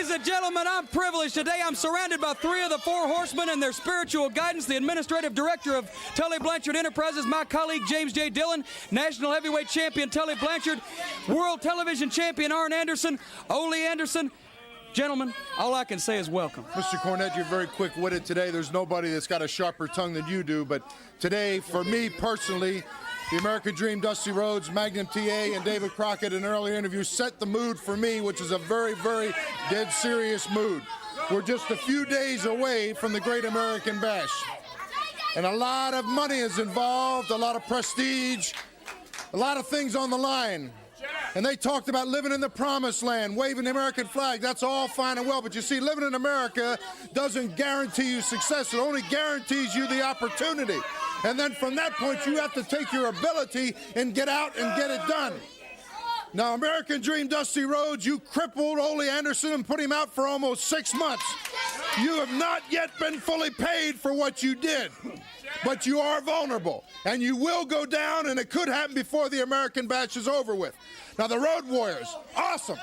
Ladies and gentlemen, I'm privileged today. I'm surrounded by 3 of the 4 horsemen and their spiritual guidance. The administrative director of Tully Blanchard Enterprises, my colleague James J. Dillon, national heavyweight champion Tully Blanchard, world television champion Arn Anderson, Ole Anderson. Gentlemen, all I can say is welcome. Mr. Cornette, you're very quick-witted today. There's nobody that's got a sharper tongue than you do, but today, for me personally, the American Dream, Dusty Rhodes, Magnum TA, and David Crockett in an earlier interview set the mood for me, which is a very, very dead serious mood. We're just a few days away from the Great American Bash. And a lot of money is involved, a lot of prestige, a lot of things on the line. And they talked about living in the promised land, waving the American flag. That's all fine and well, but you see, living in America doesn't guarantee you success. It only guarantees you the opportunity. And then from that point, you have to take your ability and get out and get it done. Now, American Dream Dusty Rhodes, you crippled Ole Anderson and put him out for almost 6 months. You have not yet been fully paid for what you did. But you are vulnerable, and you will go down, and it could happen before the American Bash is over with. Now, the Road Warriors, awesome.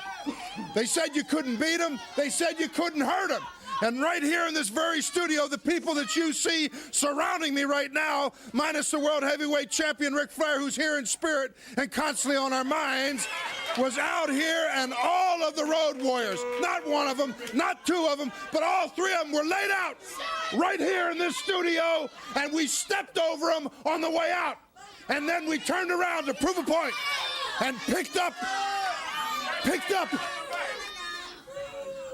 They said you couldn't beat them. They said you couldn't hurt them. And right here in this very studio, the people that you see surrounding me right now, minus the world heavyweight champion Ric Flair, who's here in spirit and constantly on our minds, was out here, and all of the Road Warriors, not one of them, not 2 of them, but all 3 of them were laid out right here in this studio, and we stepped over them on the way out. And then we turned around to prove a point and picked up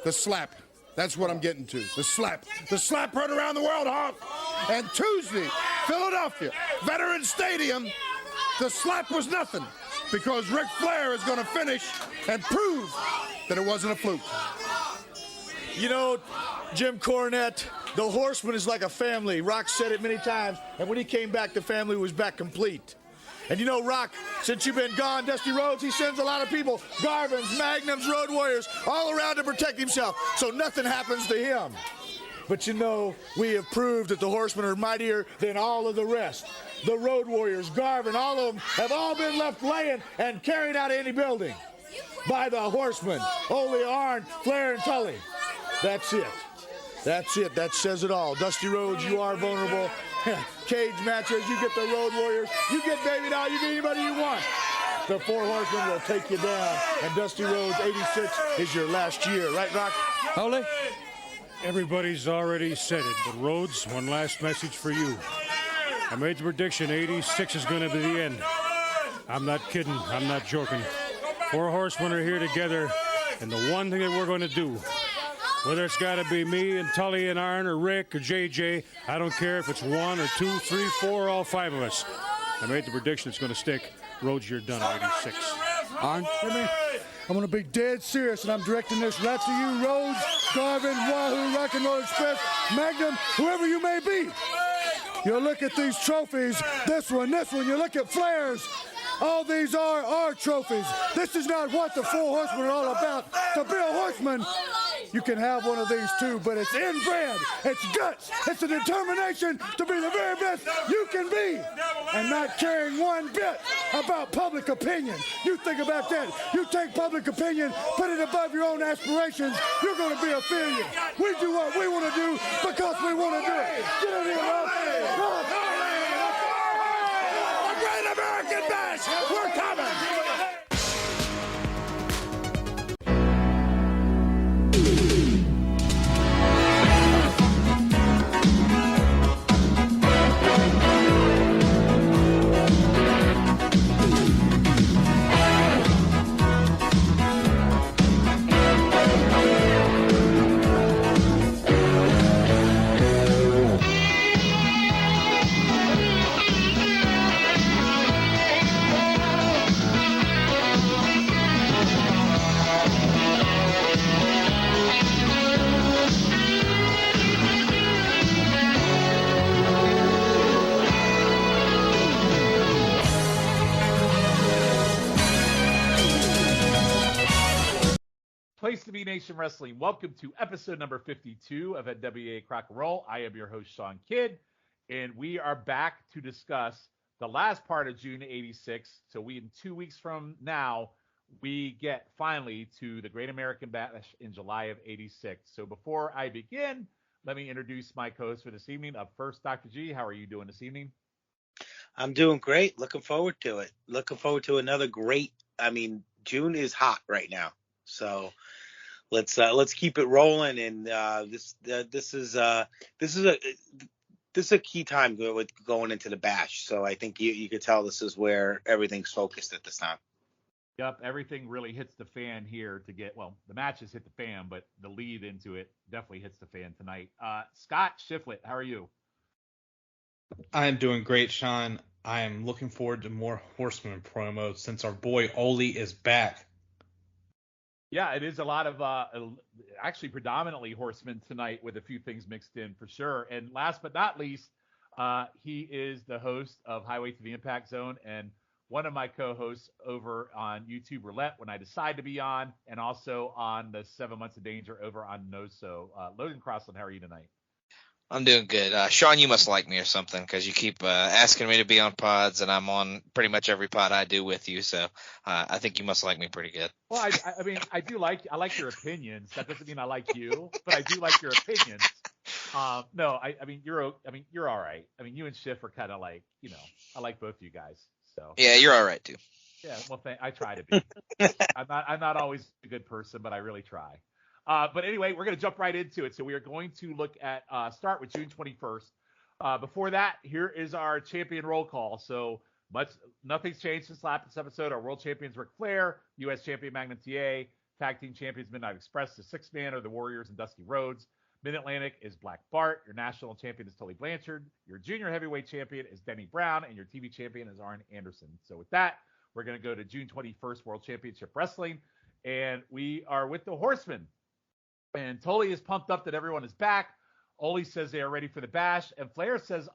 the slap. That's what I'm getting to, the slap. The slap heard around the world, Hawk. And Tuesday, Philadelphia, Veterans Stadium, the slap was nothing because Ric Flair is going to finish and prove that it wasn't a fluke. You know, Jim Cornette, the Horseman is like a family. Rock said it many times, and when he came back, the family was back complete. And you know, Rock, since you've been gone, Dusty Rhodes, he sends a lot of people, Garvins, Magnums, Road Warriors, all around to protect himself, so nothing happens to him. But you know, we have proved that the Horsemen are mightier than all of the rest. The Road Warriors, Garvin, all of them have all been left laying and carried out of any building by the Horsemen, Ole, Arn, Flair, and Tully. That's it. That's it. That says it all. Dusty Rhodes, you are vulnerable. Cage matches, you get the Road Warriors, you get Baby Doll, you get anybody you want. The 4 Horsemen will take you down, and Dusty Rhodes, 86 is your last year. Right, Rock? Ole? Everybody's already said it, but Rhodes, one last message for you. I made the prediction 86 is going to be the end. I'm not kidding. I'm not joking. 4 Horsemen are here together, and the one thing that we're going to do, whether it's got to be me and Tully and Arn or Rick or JJ, I don't care if it's 1 or 2, 3, 4, all 5 of us. I made the prediction it's going to stick. Rhodes, you're done at 86. Arn? I'm going to be dead serious, and I'm directing this right to you, Rhodes, Garvin, Wahoo, Rock and Roll Express, Magnum, whoever you may be. You look at these trophies, this one, you look at Flairs. All these are our trophies. This is not what the 4 Horsemen are all about. To be a horseman, you can have one of these too, but it's inbred, it's guts, it's a determination to be the very best you can be, and not caring one bit about public opinion. You think about that. You take public opinion, put it above your own aspirations, you're going to be a failure. We do what we want to do because we want to do it. Get in here, Rob. The Great American Bash, we're coming. Place to be Nation Wrestling. Welcome to episode number 52 of NWA Crock and Roll. I am your host, Shawn Kidd, and we are back to discuss the last part of June 86. So in 2 weeks from now, we get finally to the Great American Bash in July of '86. So before I begin, let me introduce my co-host for this evening. Up first, Dr. G, how are you doing this evening? I'm doing great. Looking forward to it. Looking forward to another great. I mean, June is hot right now, so let's keep it rolling. And this is a key time going into the bash. So I think you could tell this is where everything's focused at this time. Yep, everything really hits the fan here to get, well, the matches hit the fan, but the lead into it definitely hits the fan tonight. Scott Shiflett, how are you? I'm doing great, Shawn. I am looking forward to more Horseman promos since our boy Ole is back. Yeah, it is a lot of, actually predominantly Horseman tonight with a few things mixed in for sure. And last but not least, he is the host of Highway to the Impact Zone and one of my co-hosts over on YouTube Roulette when I decide to be on, and also on the 7 Months of Danger over on NoSo. Logan Crossland, how are you tonight? I'm doing good. Shawn, you must like me or something because you keep asking me to be on pods, and I'm on pretty much every pod I do with you. So I think you must like me pretty good. Well, I mean, I like your opinions. That doesn't mean I like you, but I do like your opinions. No, I mean, you're all right. I mean, you and Schiff are kind of like, I like both you guys. So yeah, you're all right too. Yeah, well, I try to be. I'm not always a good person, but I really try. But anyway, we're going to jump right into it. So we are going to look at start with June 21st. Before that, here is our champion roll call. So nothing's changed since last episode. Our world champions Ric Flair, U.S. champion Magnum TA, tag team champions Midnight Express. The sixth man are the Warriors and Dusty Rhodes. Mid-Atlantic is Black Bart. Your national champion is Tully Blanchard. Your junior heavyweight champion is Denny Brown, and your TV champion is Arn Anderson. So with that, we're going to go to June 21st World Championship Wrestling, and we are with the Horsemen. And Tully is pumped up that everyone is back. Ole says they are ready for the bash. And Flair says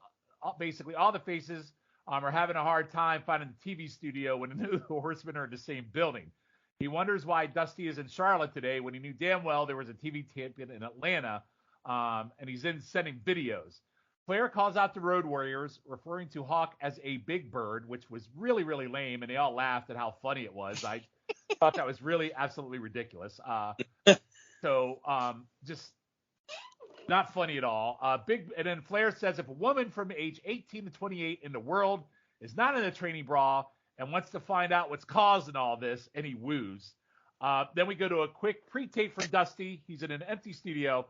basically all the faces are having a hard time finding the TV studio when the Horsemen are in the same building. He wonders why Dusty is in Charlotte today when he knew damn well there was a TV champion in Atlanta, and he's in sending videos. Flair calls out the Road Warriors, referring to Hawk as a big bird, which was really, really lame, and they all laughed at how funny it was. I thought that was really absolutely ridiculous. So just not funny at all. And then Flair says if a woman from age 18 to 28 in the world is not in a training bra and wants to find out what's causing all this, and he woos. Then we go to a quick pre-tape from Dusty. He's in an empty studio.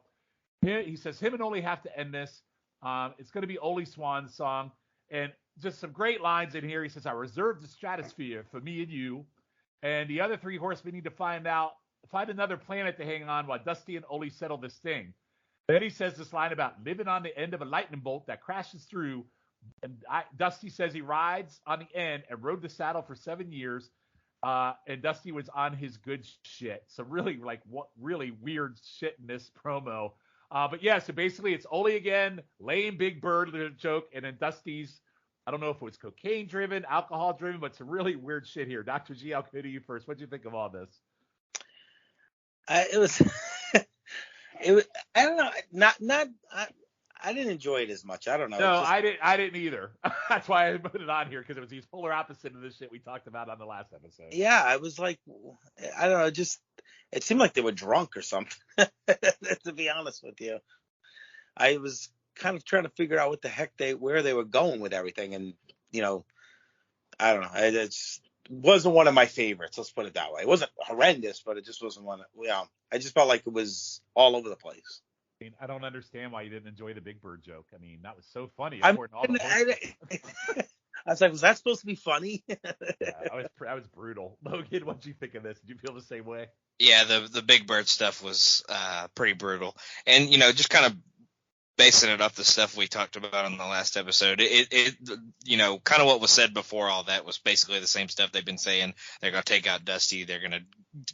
He says him and Ole have to end this. It's going to be Ole Swan's song. And just some great lines in here. He says, I reserved the stratosphere for me and you. And the other three horsemen need to find another planet to hang on while Dusty and Ole settle this thing. Then he says this line about living on the end of a lightning bolt that crashes through. And Dusty says he rides on the end and rode the saddle for 7 years. And Dusty was on his good shit. So really, really weird shit in this promo. But yeah, so basically it's Ole again, lame big bird joke, and then Dusty's, I don't know if it was cocaine driven, alcohol driven, but some really weird shit here. Dr. G, I'll go to you first. What do you think of all this? It was, I don't know, I didn't enjoy it as much. I don't know. No, I didn't either. That's why I put it on here, because it was these polar opposite of this shit we talked about on the last episode. Yeah, I was like, I don't know, it seemed like they were drunk or something, to be honest with you. I was kind of trying to figure out what the heck where they were going with everything. And, I don't know. It wasn't one of my favorites. Let's put it that way. It wasn't horrendous, but it just wasn't one. I just felt like it was all over the place. I mean, I don't understand why you didn't enjoy the Big Bird joke. I mean, that was so funny. I was like, was that supposed to be funny? Yeah, that was brutal. Logan, what did you think of this? Did you feel the same way? Yeah, the Big Bird stuff was pretty brutal. And, just kind of basing it off the stuff we talked about in the last episode, it kind of what was said before all that was basically the same stuff they've been saying. They're going to take out Dusty. They're going to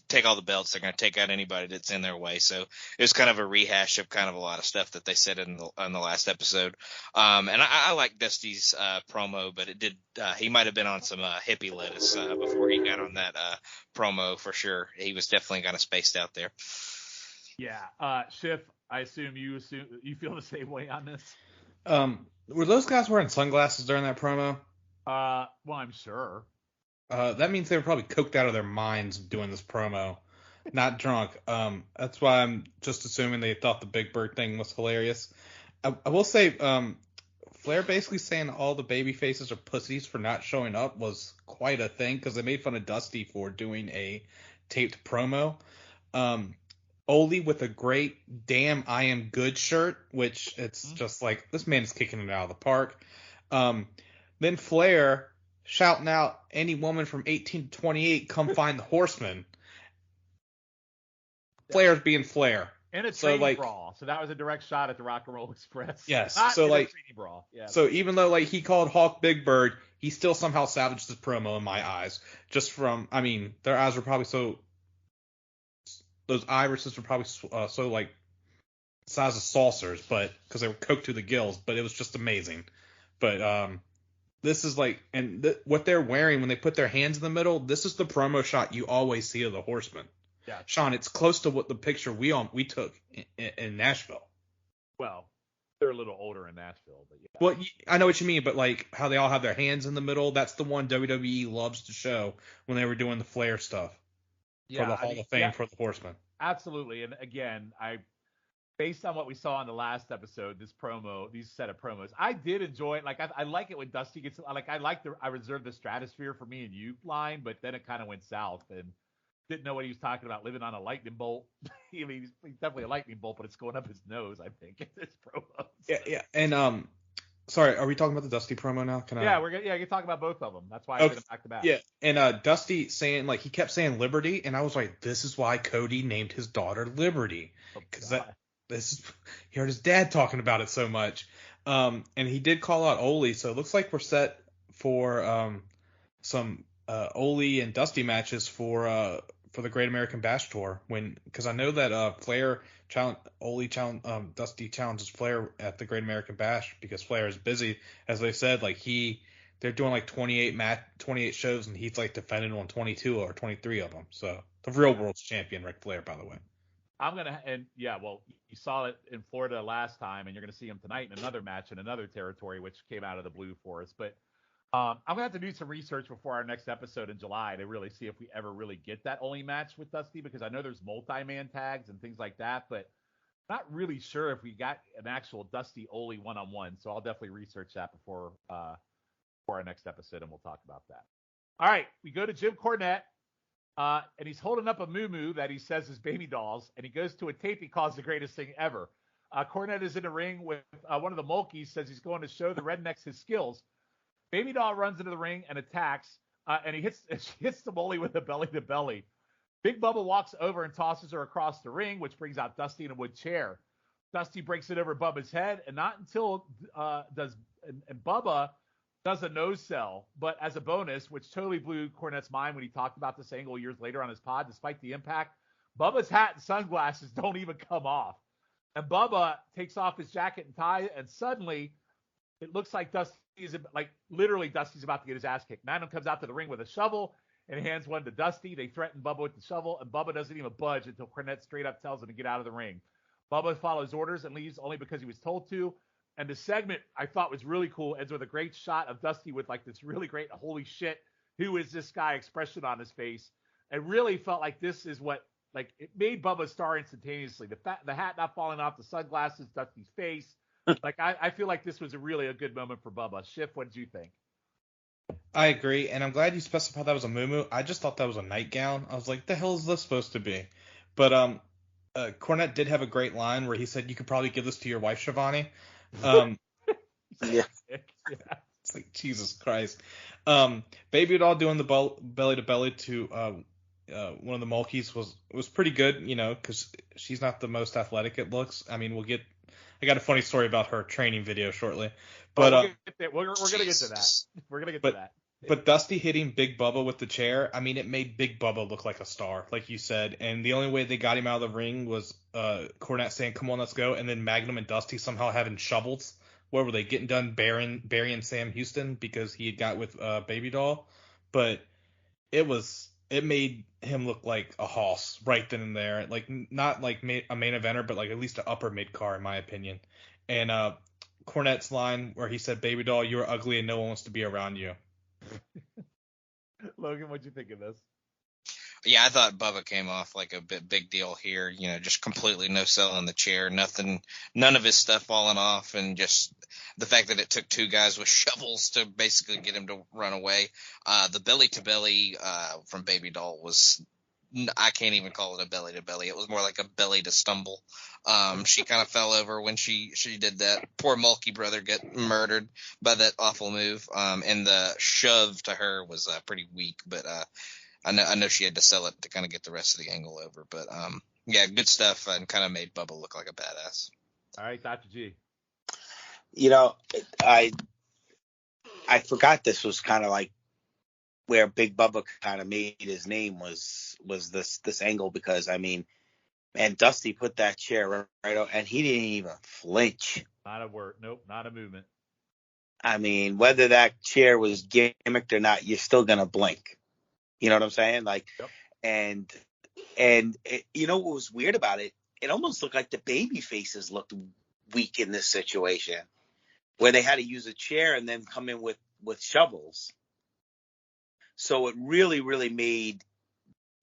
take all the belts. They're going to take out anybody that's in their way. So it was kind of a rehash of kind of a lot of stuff that they said in the last episode. And I like Dusty's promo, but it did he might have been on some hippie lettuce before he got on that promo for sure. He was definitely kind of spaced out there. Yeah, Schiff, I assume you feel the same way on this. Were those guys wearing sunglasses during that promo? Well, I'm sure. That means they were probably coked out of their minds doing this promo, not drunk. That's why I'm just assuming they thought the Big Bird thing was hilarious. I will say, Flair basically saying all the baby faces are pussies for not showing up was quite a thing, because they made fun of Dusty for doing a taped promo. Ole with a great "Damn I Am Good" shirt, which it's just like, this man is kicking it out of the park. Then Flair shouting out, "Any woman from 18 to 28, come find the Horseman." Flair's being Flair. And a training brawl. So that was a direct shot at the Rock and Roll Express. Yes. Not So in a like, training brawl. Yeah. so even though like he called Hawk Big Bird, he still somehow salvaged this promo in my eyes. Just from, I mean, their eyes were probably those irises were probably so like the size of saucers, but because they were coked to the gills. But it was just amazing. But this is like, and what they're wearing when they put their hands in the middle, this is the promo shot you always see of the Horseman. Yeah. Shawn, it's close to what the picture we took in Nashville. Well, they're a little older in Nashville, but yeah. Well, I know what you mean, but like how they all have their hands in the middle, that's the one WWE loves to show when they were doing the Flair stuff for the Hall of Fame for the Horseman. Absolutely. And again, based on what we saw in the last episode, these set of promos, I did enjoy it. Like, I like it when Dusty gets, like, I reserved the stratosphere for me and you line, but then it kind of went south and didn't know what he was talking about, living on a lightning bolt. I mean, he's definitely a lightning bolt, but it's going up his nose, I think, in this promo. Yeah. And, sorry, are we talking about the Dusty promo now? You can talk about both of them. That's why I did them back to back. Yeah. And, Dusty saying, like, he kept saying Liberty, and I was like, this is why Cody named his daughter Liberty. Because he heard his dad talking about it so much. And he did call out Ole, so it looks like we're set for some Ole and Dusty matches for the Great American Bash Tour. Because I know that Flair Dusty challenges Flair at the Great American Bash because Flair is busy, as they said. Like they're doing like 28 shows, and he's like defending on 22 or 23 of them. So the real world's champion, Ric Flair, by the way. You saw it in Florida last time, and you're going to see him tonight in another match in another territory, which came out of the blue for us. But I'm going to have to do some research before our next episode in July to really see if we ever really get that Ole match with Dusty, because I know there's multi-man tags and things like that, but not really sure if we got an actual Dusty Ole one-on-one. So I'll definitely research that before our next episode, and we'll talk about that. All right, we go to Jim Cornette. And he's holding up a moo-moo that he says is baby dolls, and he goes to a tape he calls the greatest thing ever. Cornette is in the ring with one of the Mulkeys, says he's going to show the rednecks his skills. Baby doll runs into the ring and attacks, and he hits the Muley with a belly-to-belly. Big Bubba walks over and tosses her across the ring, which brings out Dusty in a wood chair. Dusty breaks it over Bubba's head, and not until Bubba does a nose sell, but as a bonus, which totally blew Cornette's mind when he talked about this angle years later on his pod, despite the impact, Bubba's hat and sunglasses don't even come off. And Bubba takes off his jacket and tie, and suddenly it looks like Dusty's about to get his ass kicked. Magnum comes out to the ring with a shovel and hands one to Dusty. They threaten Bubba with the shovel, and Bubba doesn't even budge until Cornette straight up tells him to get out of the ring. Bubba follows orders and leaves only because he was told to. And the segment I thought was really cool ends with a great shot of Dusty with like this really great holy shit, who is this guy expression on his face. It really felt like this is what, like, it made Bubba star instantaneously. The hat not falling off, the sunglasses, Dusty's face. Like, I feel like this was a good moment for Bubba. Schiff, what did you think? I agree, and I'm glad you specified that was a moo-moo. I just thought that was a nightgown. I was like, the hell is this supposed to be? But Cornette did have a great line where he said, "You could probably give this to your wife, Shivani." Yeah. It's like, Jesus Christ. Baby doll doing the belly to belly to one of the Mulkeys was pretty good, because she's not the most athletic it looks. I mean, I got a funny story about her training video shortly, but we're gonna get to that. We're gonna get to that. But Dusty hitting Big Bubba with the chair, I mean, it made Big Bubba look like a star, like you said. And the only way they got him out of the ring was Cornette saying, "Come on, let's go." And then Magnum and Dusty somehow having shovels. Where were they getting done burying Sam Houston because he had got with Baby Doll? But it made him look like a hoss right then and there. Like, not like a main eventer, but like at least an upper mid-car, in my opinion. And Cornette's line where he said, "Baby Doll, you're ugly and no one wants to be around you." Logan, what'd you think of this? Yeah, I thought Bubba came off like a big deal here. Just completely no sell in the chair, none of his stuff falling off, and just the fact that it took two guys with shovels to basically get him to run away. The belly to belly from Baby Doll was, I can't even call it a belly to belly. It was more like a belly to stumble. She kind of fell over when she did that. Poor Mulkey brother get murdered by that awful move. And the shove to her was pretty weak, but I know she had to sell it to kind of get the rest of the angle over, but yeah, good stuff, and kind of made Bubba look like a badass. All right, Dr. G. I forgot this was kind of like where Big Bubba kind of made his name was this angle, because I mean, man, Dusty put that chair right out, and he didn't even flinch. Not a word. Nope, not a movement. I mean, whether that chair was gimmicked or not, you're still gonna blink. You know what I'm saying? Like, yep. and what was weird about it? It almost looked like the baby faces looked weak in this situation, where they had to use a chair and then come in with shovels. So it really, really made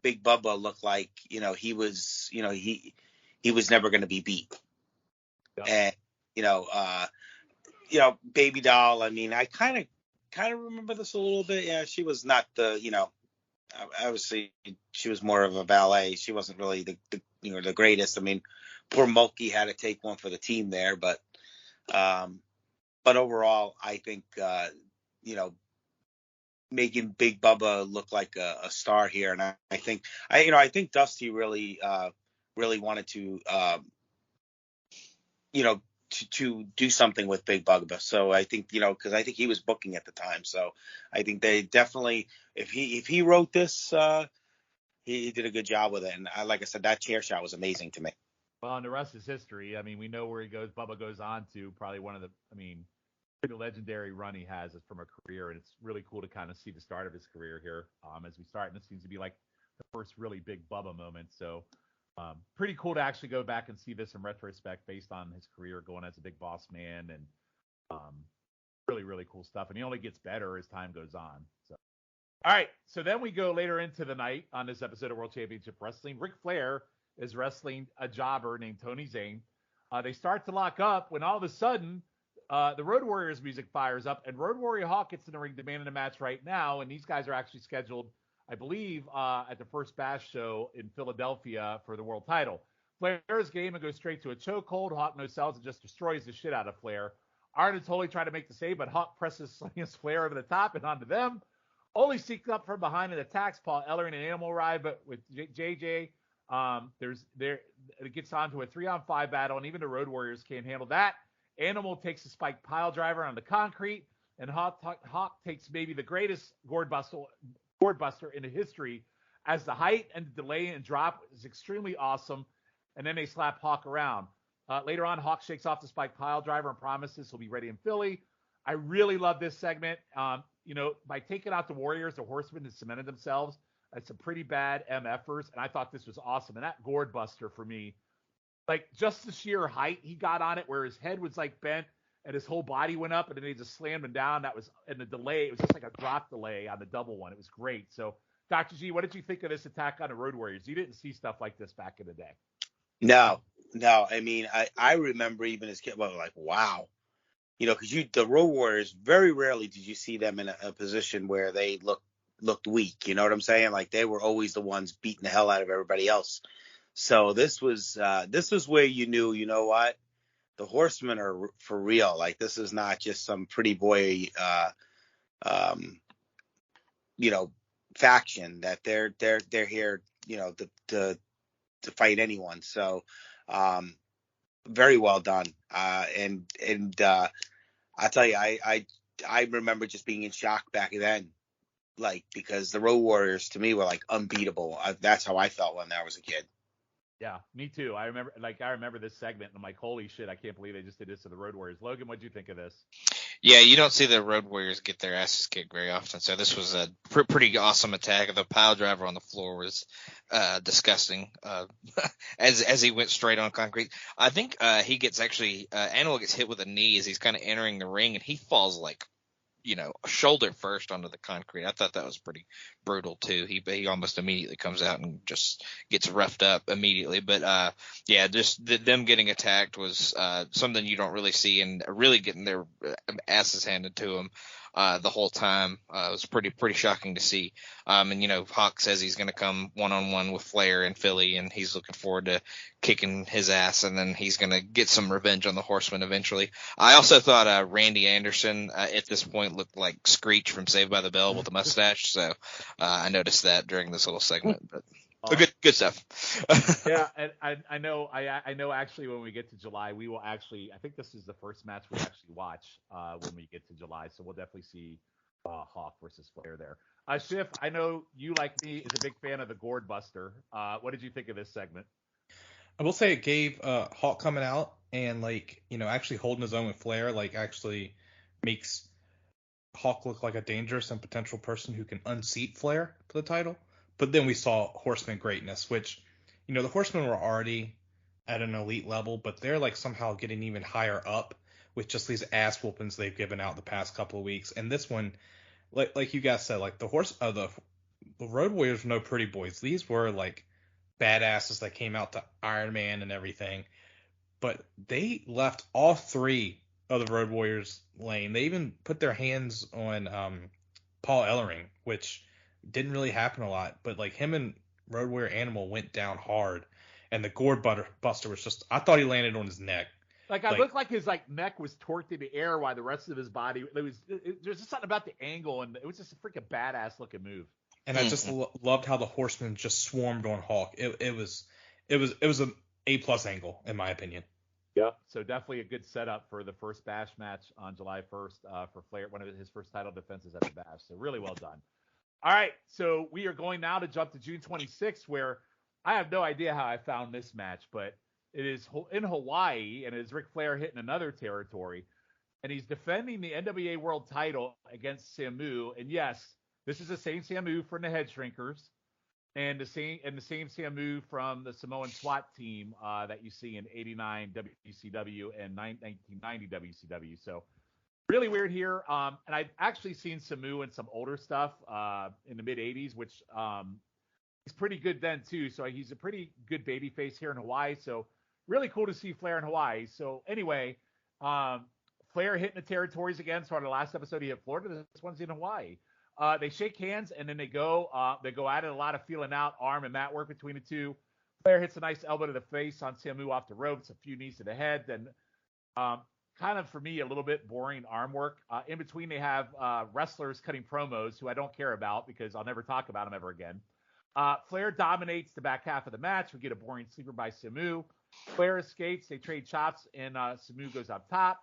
Big Bubba look like, he was never going to be beat. Yep. And, Baby Doll, I mean, I kind of remember this a little bit. Yeah, she was not the, obviously she was more of a valet. She wasn't really the greatest. I mean, poor Mulkey had to take one for the team there, but overall, I think, making Big Bubba look like a star here. And I think Dusty really wanted to, to do something with Big Bubba. So I think, because I think he was booking at the time. So I think they definitely, if he wrote this, he did a good job with it. And like I said, that chair shot was amazing to me. Well, and the rest is history. I mean, we know where he goes. Bubba goes on to probably one of the, the legendary run he has from a career, and it's really cool to kind of see the start of his career here as we start. And this seems to be like the first really big Bubba moment. So pretty cool to actually go back and see this in retrospect based on his career going as a big boss man, and really, really cool stuff. And he only gets better as time goes on. So, all right. So then we go later into the night on this episode of World Championship Wrestling. Ric Flair is wrestling a jobber named Tony Zane. They start to lock up when all of a sudden the Road Warriors music fires up, and Road Warrior Hawk gets in the ring demanding a match right now. And these guys are actually scheduled, I believe, at the First Bash show in Philadelphia for the world title. Flair's game and goes straight to a chokehold. Hawk no sells and just destroys the shit out of Flair. Arn and Tully try to make the save, but Hawk presses Flair over the top and onto them. Ole sneaks up from behind and attacks Paul Eller in an animal ride, but with JJ, it gets on to a 3-on-5 battle, and even the Road Warriors can't handle that. Animal takes a spiked pile driver on the concrete, and Hawk takes maybe the greatest gourd buster in the history, as the height and the delay and drop is extremely awesome. And then they slap Hawk around. Later on, Hawk shakes off the spiked pile driver and promises he'll be ready in Philly. I really love this segment. By taking out the Warriors, the Horsemen have cemented themselves as some pretty bad MFers, and I thought this was awesome. And that gourd buster for me, like just the sheer height he got on it, where his head was like bent and his whole body went up, and then they just slammed him down. And the delay, it was just like a drop delay on the double one. It was great. So, Dr. G, what did you think of this attack on the Road Warriors? You didn't see stuff like this back in the day. No. I mean, I remember even as a kid, like, wow. Because the Road Warriors, very rarely did you see them in a position where they looked weak. You know what I'm saying? Like, they were always the ones beating the hell out of everybody else. So this was where you knew, you know what, the Horsemen are for real. Like, this is not just some pretty boy, faction, that they're here, to fight anyone. So, very well done. And I tell you, I remember just being in shock back then, like, because the Road Warriors to me were like unbeatable. That's how I felt when I was a kid. Yeah, me too. I remember this segment, and I'm like, holy shit, I can't believe they just did this to the Road Warriors. Logan, what'd you think of this? Yeah, you don't see the Road Warriors get their asses kicked very often, so this was a pretty awesome attack. The pile driver on the floor was disgusting as he went straight on concrete. I think he gets Animal gets hit with a knee as he's kind of entering the ring, and he falls like shoulder first onto the concrete. I thought that was pretty brutal too. He almost immediately comes out and just gets roughed up immediately. But just them getting attacked was something you don't really see, and really getting their asses handed to them the whole time. It was pretty shocking to see. And Hawk says he's going to come one-on-one with Flair in Philly, and he's looking forward to kicking his ass, and then he's going to get some revenge on the Horseman eventually. I also thought Randy Anderson at this point looked like Screech from Saved by the Bell with a mustache, so I noticed that during this little segment. But good stuff. Yeah, and I know actually when we get to July, we will actually, I think this is the first match we'll actually watch when we get to July, so we'll definitely see Hawk versus Flair there. Schiff, I know you, like me, is a big fan of the Gourd Buster. What did you think of this segment? I will say it gave Hawk coming out and actually holding his own with Flair, actually makes Hawk look like a dangerous and potential person who can unseat Flair for the title. But then we saw Horseman greatness, which, the Horsemen were already at an elite level, but they're somehow getting even higher up with just these ass whoopings they've given out the past couple of weeks. And this one, like you guys said, the Road Warriors were no pretty boys. These were badasses that came out to Iron Man and everything. But they left all three of the Road Warriors lane. They even put their hands on Paul Ellering, which didn't really happen a lot, but him and Road Warrior Animal went down hard, and the Gourd Buster was just, I thought he landed on his neck. I looked like his neck was torqued in the air while the rest of his body, there's just something about the angle, and it was just a freaking badass looking move. And I just loved how the Horsemen just swarmed on Hawk. It was an A+ angle in my opinion. Yeah. So definitely a good setup for the first Bash match on July 1st for Flair, one of his first title defenses at the Bash. So really well done. All right, so we are going now to jump to June 26th, where I have no idea how I found this match, but it is in Hawaii, and it is Ric Flair hitting another territory, and he's defending the NWA World Title against Samu. And yes, this is the same Samu from the Head Shrinkers, and the same Samu from the Samoan SWAT team that you see in '89 WCW and 1990 WCW. So. Really weird here. And I've actually seen Samu in some older stuff in the mid-'80s, which he's pretty good then, too. So he's a pretty good babyface here in Hawaii. So really cool to see Flair in Hawaii. So anyway, Flair hitting the territories again. So on the last episode, he hit Florida. This one's in Hawaii. They shake hands, and then they go at it. A lot of feeling out, arm and mat work between the two. Flair hits a nice elbow to the face on Samu off the ropes, a few knees to the head. Then kind of, for me, a little bit boring arm work. In between, they have wrestlers cutting promos who I don't care about because I'll never talk about them ever again. Flair dominates the back half of the match. We get a boring sleeper by Samu. Flair escapes. They trade chops, and Samu goes up top.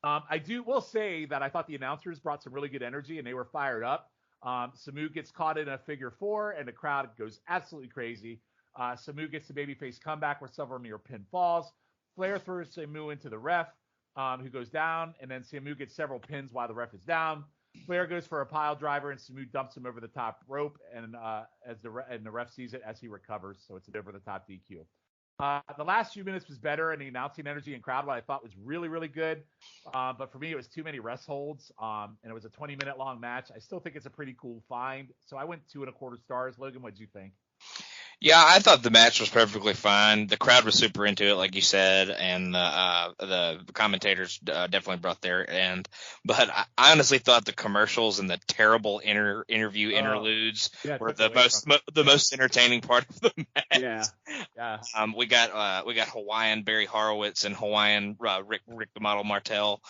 Will say that I thought the announcers brought some really good energy, and they were fired up. Samu gets caught in a figure four, and the crowd goes absolutely crazy. Samu gets the babyface comeback where several near pin falls. Flair throws Samu into the ref, who goes down, and then Samu gets several pins while the ref is down. Flair goes for a pile driver, and Samu dumps him over the top rope, and the ref sees it as he recovers, so it's an over-the-top DQ. The last few minutes was better, and the announcing energy and crowd, what I thought was really, really good. But for me, it was too many rest holds, and it was a 20-minute long match. I still think it's a pretty cool find, so I went 2.25 stars. Logan, what'd you think? Yeah, I thought the match was perfectly fine. The crowd was super into it, like you said, and the commentators definitely brought their end. But I honestly thought the commercials and the terrible interview interludes were the most entertaining part of the match. Yeah. We got Hawaiian Barry Horowitz and Hawaiian Rick the Model Martel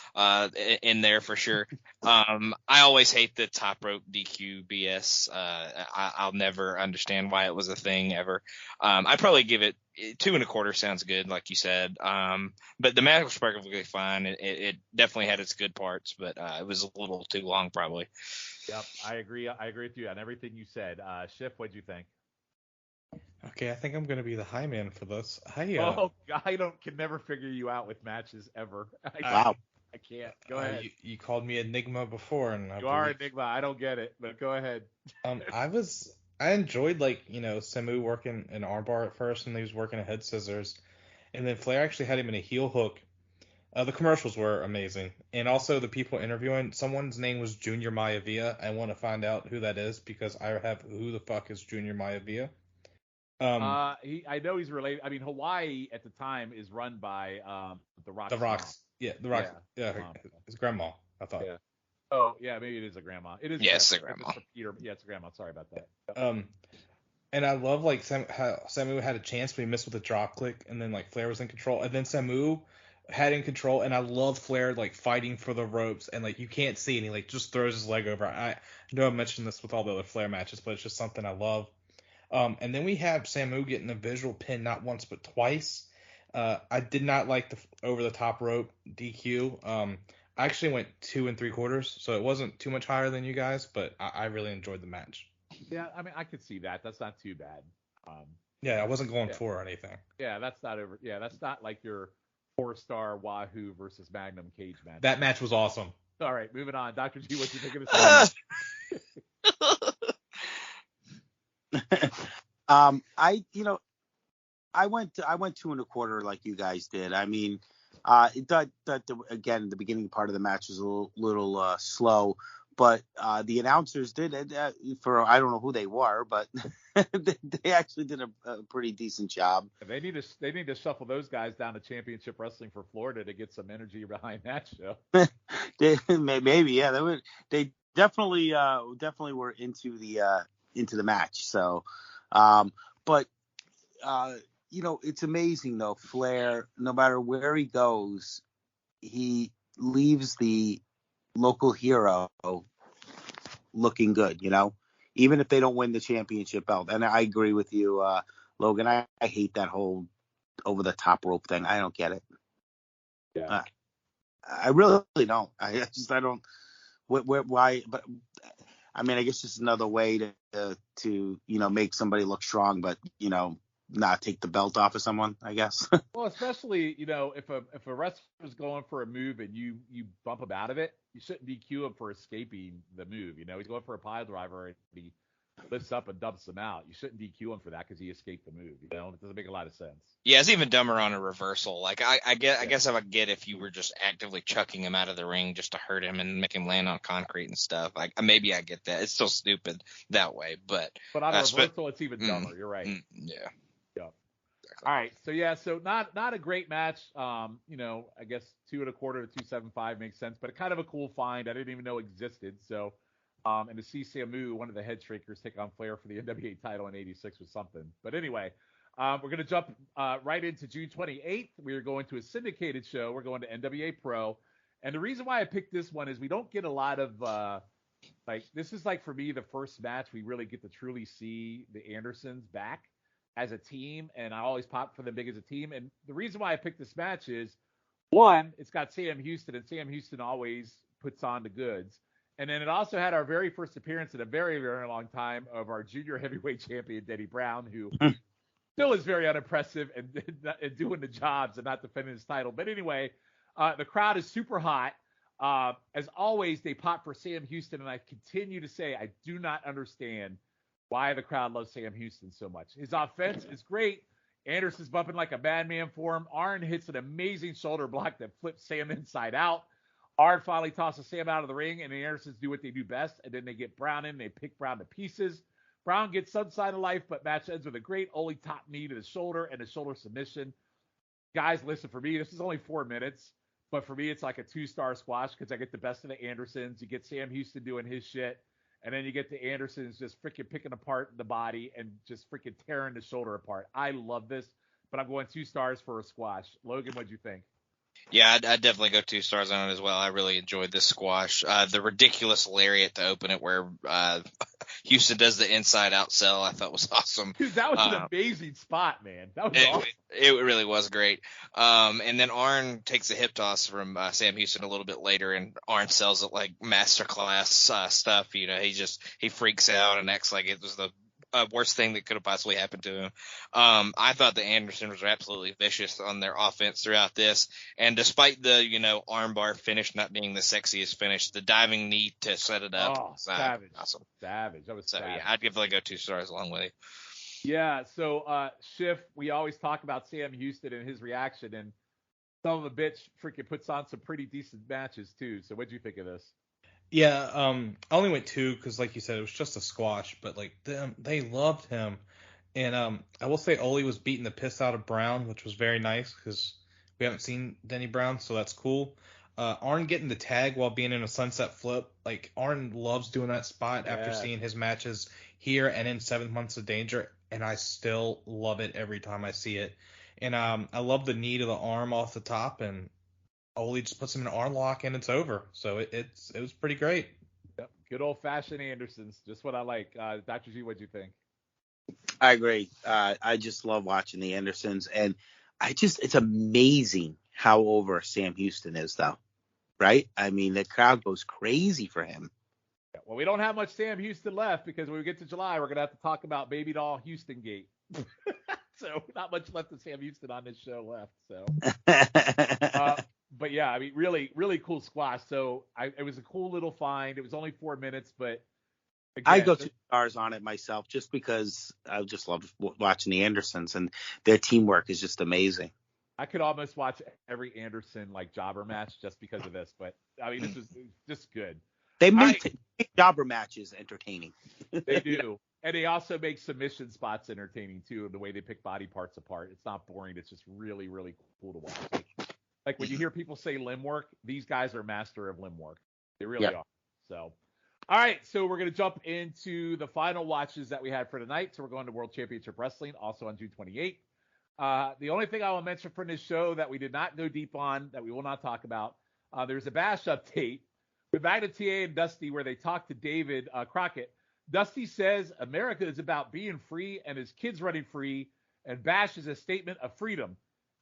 in there for sure. I always hate the top rope DQ BS. I'll never understand why it was a thing ever. I'd probably give it 2.25 sounds good, like you said. But the match was perfectly fine. It definitely had its good parts, but it was a little too long, probably. Yep, I agree. I agree with you on everything you said. Schiff, what'd you think? Okay, I think I'm going to be the high man for this. I can never figure you out with matches ever. Wow. I can't. Go ahead. You called me Enigma before, and you are Enigma. I don't get it, but go ahead. I enjoyed Samu working an armbar at first, and he was working a head scissors, and then Flair actually had him in a heel hook The commercials were amazing, and also the people interviewing. Someone's name was Junior Maivia. I want to find out who that is because I have who the fuck is Junior Maivia. I know he's related. I mean, Hawaii at the time is run by the Rock's The Rock's, mom. yeah, the Rock's, Yeah, his grandma. I thought. Yeah. Oh, yeah, maybe it is a grandma. It is. Yeah, it's a grandma. Yeah, it's a grandma. Sorry about that. And I love like how Samu had a chance, but he missed with a drop click, and then like Flair was in control, and then Samu had in control, and I love Flair like fighting for the ropes, and like you can't see, and he like just throws his leg over. I know I mentioned this with all the other Flair matches, but it's just something I love. And then we have Samu getting a visual pin not once but twice. I did not like the over the top rope DQ. I actually went 2 3/4, so it wasn't too much higher than you guys, but I really enjoyed the match. Yeah, I mean, I could see that. That's not too bad. Yeah, I wasn't going for or anything. Yeah, that's not over. Yeah, that's not like your 4-star Wahoo versus Magnum cage match. That match was awesome. All right, moving on. Dr. G, what you think of this? I went 2 1/4 like you guys did. I mean, again, the beginning part of the match was a little slow, but the announcers did for I don't know who they were, but they actually did a pretty decent job. They need to shuffle those guys down to Championship Wrestling for Florida to get some energy behind that show. Maybe, yeah, they definitely were into the match. So, but it's amazing though. Flair, no matter where he goes, he leaves the local hero looking good, even if they don't win the championship belt. And I agree with you, Logan. I hate that whole over the top rope thing. I don't get it. Yeah. I really don't. I don't. Why? But I mean, I guess it's another way to make somebody look strong, but not take the belt off of someone, I guess. Well, especially if a wrestler's going for a move and you bump him out of it, you shouldn't DQ him for escaping the move. He's going for a pile driver and he lifts up and dumps him out. You shouldn't DQ him for that because he escaped the move. It doesn't make a lot of sense. Yeah, it's even dumber on a reversal. Like I guess I would get if you were just actively chucking him out of the ring just to hurt him and make him land on concrete and stuff. Maybe I get that. It's still stupid that way, but on a reversal, it's even dumber. You're right. Yeah. All right, so not a great match. I guess 2 1/4 to 275 makes sense, but kind of a cool find. I didn't even know existed. So, and to see Samu, one of the head shakers, take on Flair for the NWA title in '86 was something. But anyway, we're gonna jump right into June 28th. We are going to a syndicated show. We're going to NWA Pro, and the reason why I picked this one is we don't get a lot of this is for me the first match we really get to truly see the Andersons back as a team, and I always pop for them big as a team. And the reason why I picked this match is, one, it's got Sam Houston, and Sam Houston always puts on the goods. And then it also had our very first appearance in a very, very long time of our junior heavyweight champion, Denny Brown, who still is very unimpressive and doing the jobs and not defending his title. But anyway, the crowd is super hot. As always, they pop for Sam Houston, and I continue to say I do not understand why the crowd loves Sam Houston so much. His offense is great. Anderson's bumping like a madman for him. Arn hits an amazing shoulder block that flips Sam inside out. Arn finally tosses Sam out of the ring, and the Andersons do what they do best, and then they get Brown in. They pick Brown to pieces. Brown gets some sign of life, but match ends with a great Ole top knee to the shoulder and a shoulder submission. Guys, listen, for me, this is only 4 minutes, but for me, it's like a 2-star squash because I get the best of the Andersons. You get Sam Houston doing his shit. And then you get the Andersons just freaking picking apart the body and just freaking tearing the shoulder apart. I love this, but I'm going 2 stars for a squash. Logan, what'd you think? Yeah, I'd definitely go 2 stars on it as well. I really enjoyed this squash. The ridiculous lariat to open it where Houston does the inside-out sell I thought was awesome. Dude, that was an amazing spot, man. That was awesome. It really was great. And then Arn takes a hip toss from Sam Houston a little bit later, and Arn sells it like masterclass stuff. He freaks out and acts like it was the worst thing that could have possibly happened to him. I thought the Andersons were absolutely vicious on their offense throughout this. And despite the, armbar finish not being the sexiest finish, the diving knee to set it up. Oh, savage. Awesome. Savage. That was savage. Yeah, I'd definitely go 2 stars along with it. Yeah. So, Schiff, we always talk about Sam Houston and his reaction. And Son of a bitch freaking puts on some pretty decent matches too. So what'd you think of this? Yeah, I only went 2 because, like you said, it was just a squash. But like they loved him, and I will say Ole was beating the piss out of Brown, which was very nice because we haven't seen Denny Brown, so that's cool. Arn getting the tag while being in a sunset flip, like Arn loves doing that spot after seeing his matches here and in 7 Months of Danger, and I still love it every time I see it. And I love the knee to the arm off the top, and Ole just puts him in an arm lock and it's over. So it was pretty great. Yep. Good old fashioned Andersons, just what I like. Dr. G, what'd you think? I agree. I just love watching the Andersons, and it's amazing how over Sam Houston is, though. Right? I mean, the crowd goes crazy for him. Yeah, well, we don't have much Sam Houston left because when we get to July, we're gonna have to talk about Baby Doll Houston Gate. So not much left of Sam Houston on this show left. So, but yeah, I mean, really, really cool squash. So it was a cool little find. It was only 4 minutes, but again, I go 2 stars on it myself just because I just love watching the Andersons, and their teamwork is just amazing. I could almost watch every Anderson like jobber match just because of this, but I mean, this was just good. They make jobber matches entertaining. They do. And they also make submission spots entertaining too, the way they pick body parts apart. It's not boring. It's just really, really cool to watch. Like when you hear people say limb work, these guys are master of limb work. They really are. So, all right. So we're going to jump into the final watches that we had for tonight. So we're going to World Championship Wrestling, also on June 28th. The only thing I will mention from this show that we did not go deep on, that we will not talk about, there's a Bash update with Magna TA and Dusty where they talked to David Crockett. Dusty says America is about being free and his kids running free, and Bash is a statement of freedom.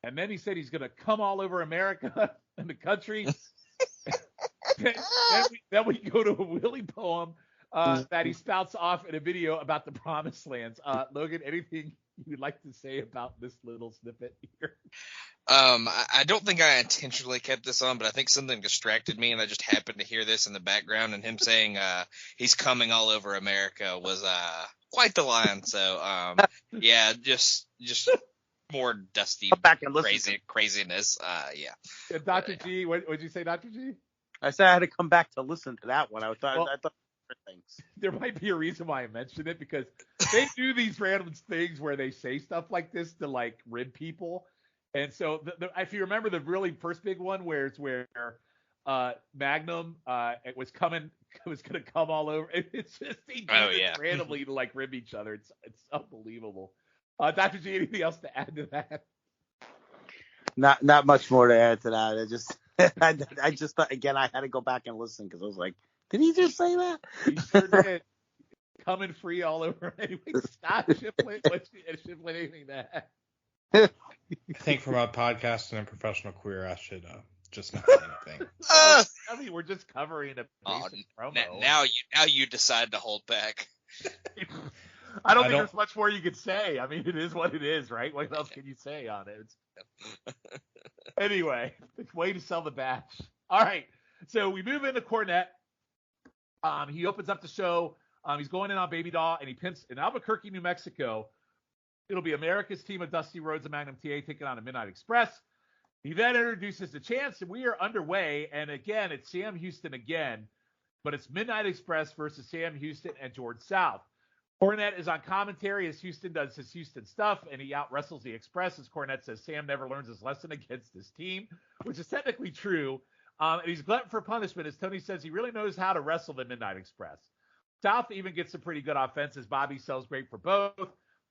And then he said he's going to come all over America and the country. then we go to a Willie poem that he spouts off in a video about the Promised Lands. Logan, anything you'd like to say about this little snippet here? I don't think I intentionally kept this on, but I think something distracted me, and I just happened to hear this in the background. And him saying he's coming all over America was quite the line. So yeah, just more Dusty craziness. Yeah. Dr. G, what did you say, Dr. G? I said I had to come back to listen to that one. I thought things. There might be a reason why I mentioned it, because they do these random things where they say stuff like this to like rib people. And so if you remember the really first big one where Magnum it was going to come all over. It's just they do it randomly to like rib each other. It's unbelievable. Dr. G, anything else to add to that? Not much more to add to that. I just thought, again, I had to go back and listen because I was like, did he just say that? He sure did. Coming free all over. Anyway, Scott Shiplet, anything to add? I think for my podcast and a professional career, I should just not say anything. I mean, we're just covering a basic promo. Now you decide to hold back. I don't think there's much more you could say. I mean, it is what it is, right? What else can you say on it? Anyway, way to sell the batch. All right, so we move into Cornette. He opens up the show. He's going in on Baby Doll, and he pins in Albuquerque, New Mexico. It'll be America's team of Dusty Rhodes and Magnum TA taking on a Midnight Express. He then introduces the Chance, and we are underway. And again, it's Sam Houston again, but it's Midnight Express versus Sam Houston and George South. Cornette is on commentary as Houston does his Houston stuff, and he out-wrestles the Express as Cornette says Sam never learns his lesson against this team, which is technically true. And he's glutton for punishment as Tony says he really knows how to wrestle the Midnight Express. South even gets some pretty good offense as Bobby sells great for both.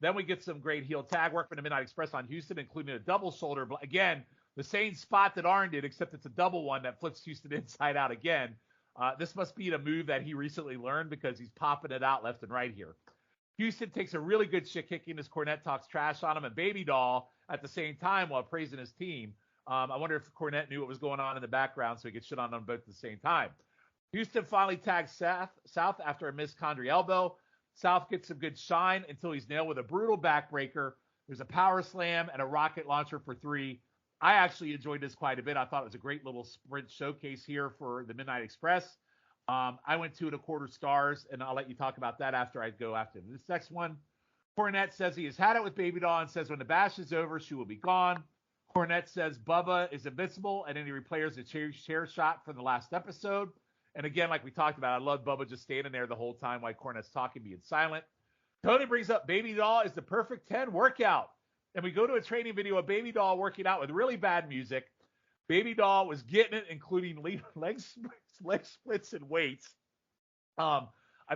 Then we get some great heel tag work from the Midnight Express on Houston, including a double shoulder. Again, the same spot that Arn did, except it's a double one that flips Houston inside out again. This must be a move that he recently learned because he's popping it out left and right here. Houston takes a really good shit kicking as Cornette talks trash on him and Baby Doll at the same time while praising his team. I wonder if Cornette knew what was going on in the background so he could shit on them both at the same time. Houston finally tags South after a missed Condry elbow. South gets some good shine until he's nailed with a brutal backbreaker. There's a power slam and a rocket launcher for 3. I actually enjoyed this quite a bit. I thought it was a great little sprint showcase here for the Midnight Express. I went 2.25 stars, and I'll let you talk about that after I go after this next one. Cornette says he has had it with Baby Doll and says when the bash is over, she will be gone. Cornette says Bubba is invincible, and then he replays the chair shot from the last episode. And again, like we talked about, I love Bubba just standing there the whole time while Cornette's talking, being silent. Tony brings up Baby Doll is the perfect 10 workout. And we go to a training video of Baby Doll working out with really bad music. Baby Doll was getting it, including leg splits and weights. I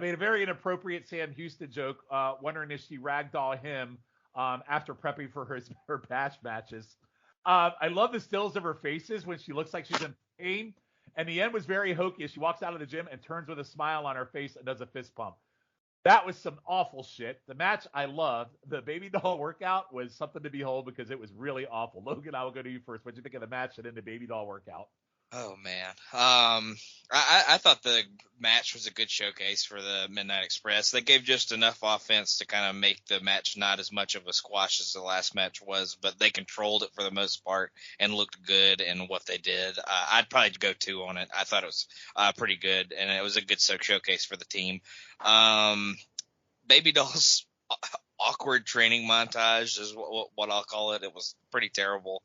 made a very inappropriate Sam Houston joke, wondering if she ragdoll him after prepping for her bash matches. I love the stills of her faces when she looks like she's in pain. And the end was very hokey as she walks out of the gym and turns with a smile on her face and does a fist pump. That was some awful shit. The match I loved. The Baby Doll workout was something to behold because it was really awful. Logan, I will go to you first. What'd you think of the match and then the Baby Doll workout? Oh man, I thought the match was a good showcase for the Midnight Express. They gave just enough offense to kind of make the match not as much of a squash as the last match was, but they controlled it for the most part and looked good in what they did. I'd probably go 2 on it. I thought it was pretty good, and it was a good showcase for the team. Baby Doll's awkward training montage is what I'll call it. It was pretty terrible.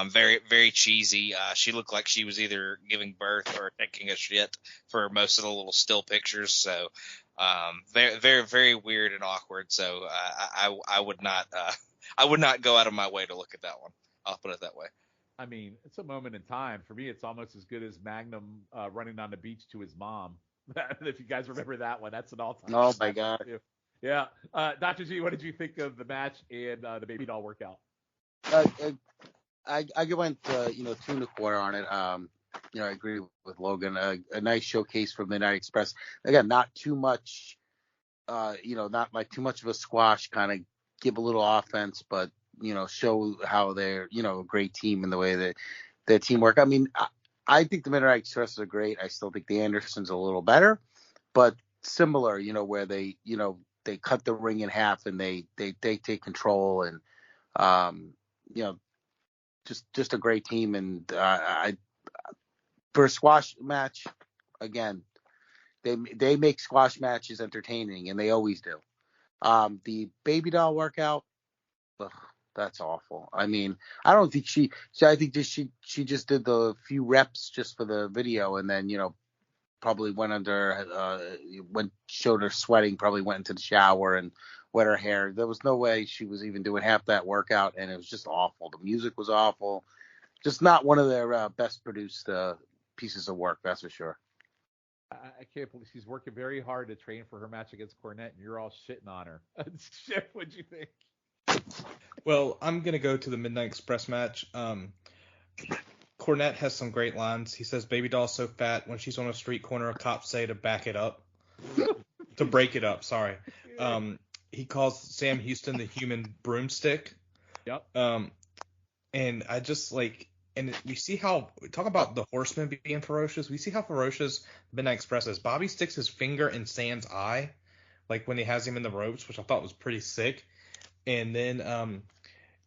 Very, very cheesy. She looked like she was either giving birth or taking a shit for most of the little still pictures. So, very, very, very weird and awkward. So, I would not go out of my way to look at that one. I'll put it that way. I mean, it's a moment in time. For me, it's almost as good as Magnum running on the beach to his mom. If you guys remember that one, that's an all-time. Oh my God. Yeah. Dr. G, what did you think of the match and the Baby Doll workout? I went 2.25 on it. I agree with Logan. A nice showcase for Midnight Express. Again, not too much. Not like too much of a squash. Kind of give a little offense, but show how they're a great team in the way that their teamwork. I mean, I think the Midnight Express are great. I still think the Andersons are a little better, but similar. Where they cut the ring in half and they take control and just a great team. And for a squash match, again, they make squash matches entertaining, and they always do. The Baby Doll workout, that's awful. I mean, I don't think I think she just did the few reps just for the video, and then probably went showed her sweating, probably went into the shower and wet her hair. There was no way she was even doing half that workout, and it was just awful. The music was awful. Just not one of their best produced pieces of work, that's for sure. I can't believe she's working very hard to train for her match against Cornette, and you're all shitting on her. Shit, what'd you think? Well, I'm going to go to the Midnight Express match. Cornette has some great lines. He says, Baby Doll's so fat, when she's on a street corner, cops say to back it up. To break it up, sorry. He calls Sam Houston the human broomstick. Yep. And I just and we see how, talk about the Horseman being ferocious. We see how ferocious Midnight Express is. Bobby sticks his finger in Sam's eye, when he has him in the ropes, which I thought was pretty sick. And then,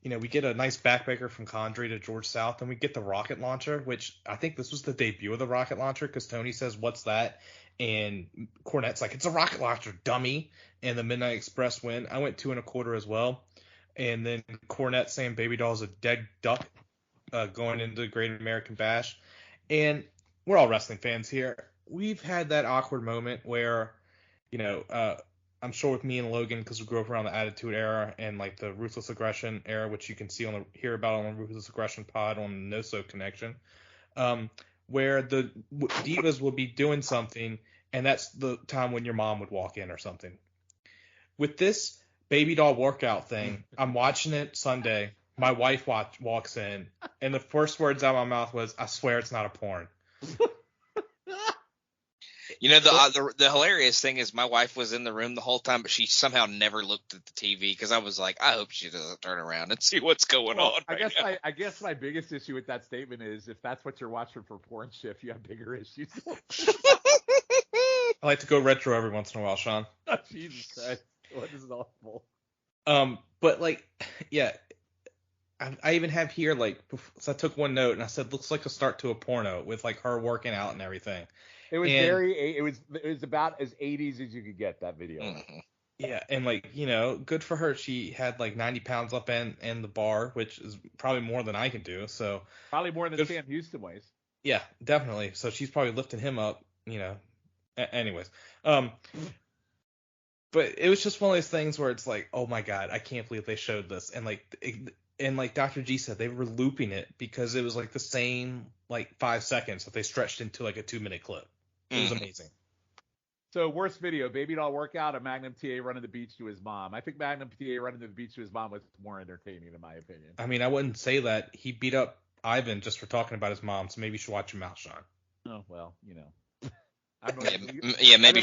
we get a nice backbreaker from Condrey to George South, and we get the rocket launcher, which I think this was the debut of the rocket launcher, because Tony says, what's that? And Cornette's like, it's a rocket launcher, dummy. And the Midnight Express win. I went 2.25 as well. And then Cornette saying Baby Doll's a dead duck going into the Great American Bash. And we're all wrestling fans here. We've had that awkward moment where, I'm sure with me and Logan, because we grew up around the Attitude Era and the Ruthless Aggression era, which you can hear about on the Ruthless Aggression pod on the No So Connection, where the divas would be doing something, and that's the time when your mom would walk in or something. With this Baby Doll workout thing, I'm watching it Sunday. My wife walks in, and the first words out of my mouth was, I swear it's not a porn. The hilarious thing is my wife was in the room the whole time, but she somehow never looked at the TV, because I was like, I hope she doesn't turn around and see what's going on. I guess my biggest issue with that statement is if that's what you're watching for porn shift, you have bigger issues. I like to go retro every once in a while, Shawn. Oh, Jesus Christ. What is awful? But yeah. I even have here, so I took one note and I said, looks like a start to a porno with her working out and everything. It was it was about as 80s as you could get, that video. Mm-hmm. Yeah, and like, good for her. She had like 90 pounds up in the bar, which is probably more than I can do. So Probably more than good. Sam Houston weighs. Yeah, definitely. So she's probably lifting him up. Anyways, um, but it was just one of those things where it's like, oh my god, I can't believe they showed this, and like Dr. G said, they were looping it because it was like the same like 5 seconds that they stretched into like a 2-minute clip. It was amazing. So worst video, baby doll workout or Magnum TA running the beach to his mom? I think Magnum TA running the beach to his mom was more entertaining in my opinion. I mean, I wouldn't say that. He beat up Ivan just for talking about his mom, so maybe you should watch your mouth, Sean. Oh, well, Maybe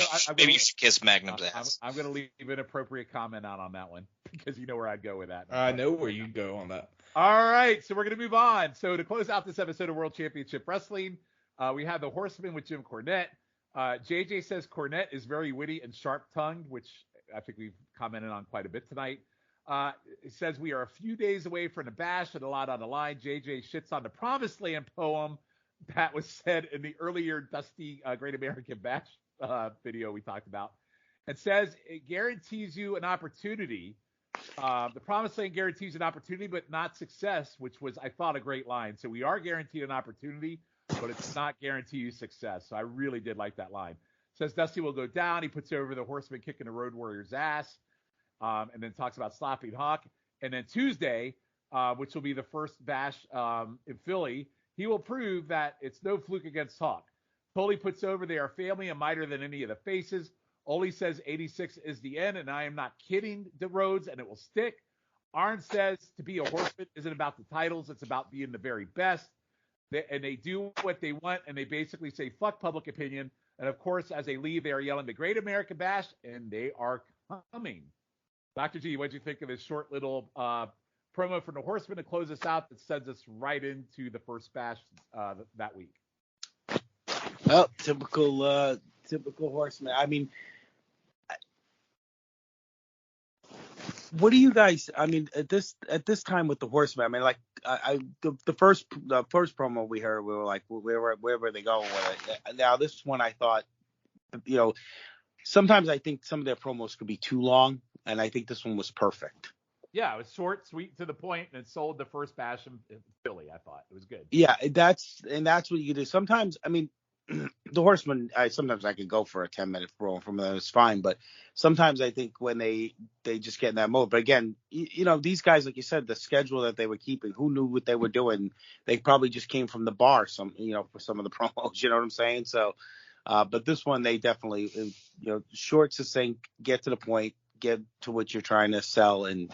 you should kiss Magnum's ass. I'm going to leave an appropriate comment out on that one because you know where I'd go with that. I know where you'd go on that. All right, so we're going to move on. So to close out this episode of World Championship Wrestling, we have the Horseman with Jim Cornette. JJ says Cornette is very witty and sharp-tongued, which I think we've commented on quite a bit tonight. It says we are a few days away from the bash and a lot on the line. JJ shits on the Promised Land poem that was said in the earlier Dusty Great American Bash video we talked about, and says it guarantees you an opportunity. The Promised Land guarantees an opportunity, but not success, which was, I thought, a great line. So we are guaranteed an opportunity, but it's not guarantee you success. So I really did like that line. Says Dusty will go down. He puts over the Horseman kicking the Road Warrior's ass, and then talks about Sloppy Hawk. And then Tuesday, which will be the first bash in Philly, he will prove that it's no fluke against Hawk. Tully puts over they are family and mightier than any of the faces. Ole says 86 is the end, and I am not kidding, the Rhodes, and it will stick. Arn says to be a Horseman isn't about the titles. It's about being the very best. They do what they want, and they basically say, fuck public opinion. And, of course, as they leave, they are yelling the Great American Bash, and they are coming. Dr. G, what did you think of this short little promo from the Horseman to close us out that sends us right into the first bash that week? Well, typical Horseman. I mean, what do you guys? I mean, at this time with the Horseman, I mean, like the first promo we heard, we were like, where were they going with it? Now this one, I thought, sometimes I think some of their promos could be too long, and I think this one was perfect. Yeah, it was short, sweet, to the point, and it sold the first bash in Philly. I thought it was good. Yeah, that's what you do. Sometimes, I mean, the Horseman, sometimes I could go for a 10-minute promo from them, it's fine. But sometimes I think when they just get in that mode. But again, these guys, like you said, the schedule that they were keeping, who knew what they were doing? They probably just came from the bar, for some of the promos. You know what I'm saying? So, but this one, they definitely, short, succinct, get to the point, get to what you're trying to sell, and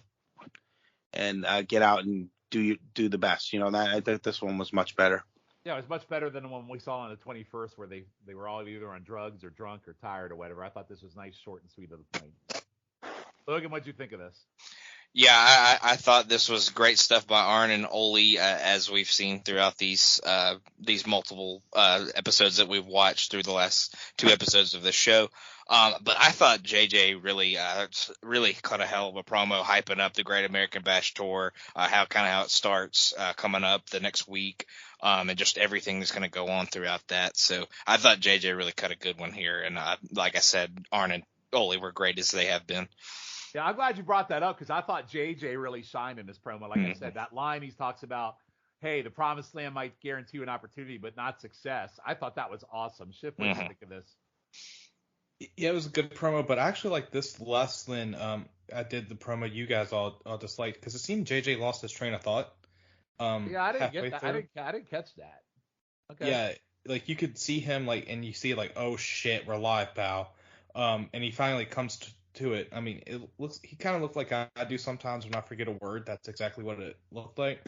get out and do the best. I think this one was much better. Yeah, it was much better than the one we saw on the 21st where they were all either on drugs or drunk or tired or whatever. I thought this was nice, short, and sweet to the point. Logan, what'd you think of this? Yeah, I thought this was great stuff by Arn and Ole, as we've seen throughout these multiple episodes that we've watched through the last 2 episodes of the show. But I thought JJ really cut a hell of a promo, hyping up the Great American Bash Tour, how it starts coming up the next week, and just everything that's going to go on throughout that. So I thought JJ really cut a good one here, and like I said, Arn and Ole were great as they have been. Yeah, I'm glad you brought that up because I thought JJ really shined in this promo. Like I said, that line he talks about, hey, the Promised Land might guarantee you an opportunity, but not success. I thought that was awesome. Schiff, what do you think of this? Yeah, it was a good promo, but I actually like this less than I did the promo you guys all disliked because it seemed JJ lost his train of thought. Yeah, I didn't get that. I didn't catch that. Okay. Yeah, like you could see him and you see oh shit, we're live, pal. And he finally comes to it. I mean, he kind of looked like I do sometimes when I forget a word. That's exactly what it looked like.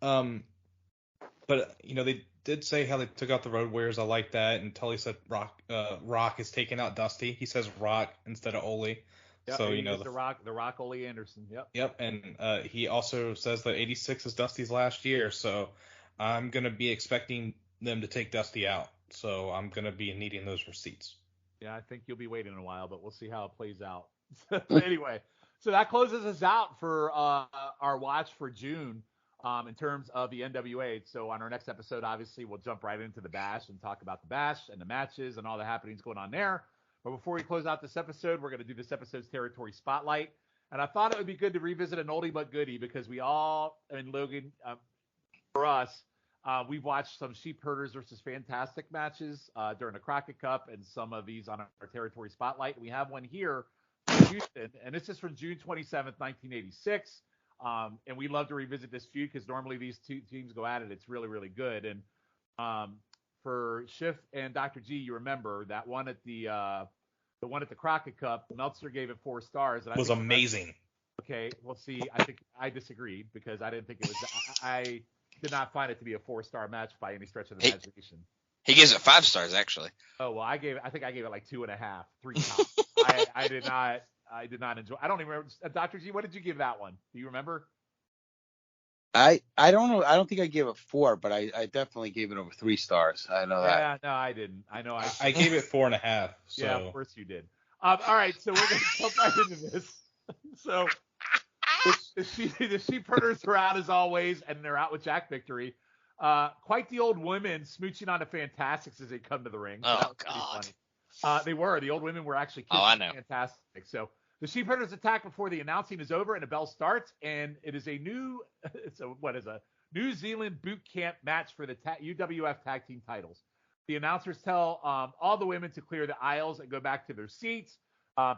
But they did say how they took out the Road Warriors. I like that. And Tully said Rock is taking out Dusty. He says Rock instead of Ole. Yep, so the Rock Ole Anderson. Yep. And he also says that 86 is Dusty's last year. So I'm gonna be expecting them to take Dusty out. So I'm gonna be needing those receipts. Yeah, I think you'll be waiting a while, but we'll see how it plays out. Anyway, so that closes us out for our watch for June in terms of the NWA. So on our next episode, obviously, we'll jump right into the Bash and talk about the Bash and the matches and all the happenings going on there. But before we close out this episode, we're going to do this episode's territory spotlight. And I thought it would be good to revisit an oldie but goodie because we all, and Logan, for us, we've watched some Sheepherders versus Fantastic matches during the Crockett Cup and some of these on our territory spotlight. We have one here from Houston, and this is from June 27th, 1986. And we love to revisit this feud because normally these two teams go at it. It's really, really good. And for Schiff and Dr. G, you remember that one at the one at the Crockett Cup, Meltzer gave it 4 stars. And It was amazing. Okay, well, see, I think I disagreed because I didn't think it was. I did not find it to be a 4-star match by any stretch of the imagination. He gives it 5 stars, actually. Oh well, I think I gave it like 2.5, 3 tops. I did not enjoy. I don't even remember. Dr. G, what did you give that one? Do you remember? I don't know. I don't think I gave it 4, but I definitely gave it over 3 stars. I know that. Yeah, no, I didn't. I know I gave it 4.5. So. Yeah, of course you did. All right, so we're gonna jump right into this. So the Sheepherders are out as always, and they're out with Jack Victory. Quite the old women smooching on the Fantastics as they come to the ring. Oh God. They were. The old women were actually kissing the Fantastics. So the Sheepherders attack before the announcing is over and the bell starts, and it is a New Zealand boot camp match for the UWF tag team titles. The announcers tell all the women to clear the aisles and go back to their seats.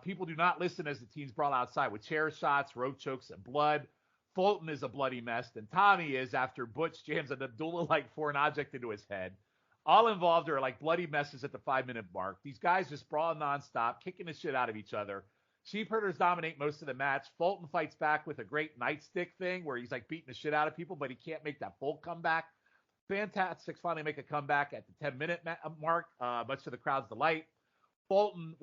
People do not listen as the teams brawl outside with chair shots, rope chokes, and blood. Fulton is a bloody mess, and Tommy is after Butch jams an Abdullah-like foreign object into his head. All involved are like bloody messes at the 5-minute mark. These guys just brawl nonstop, kicking the shit out of each other. Sheepherders dominate most of the match. Fulton fights back with a great nightstick thing where he's like beating the shit out of people, but he can't make that full comeback. Fantastics finally make a comeback at the 10-minute mark, much to the crowd's delight. Fulton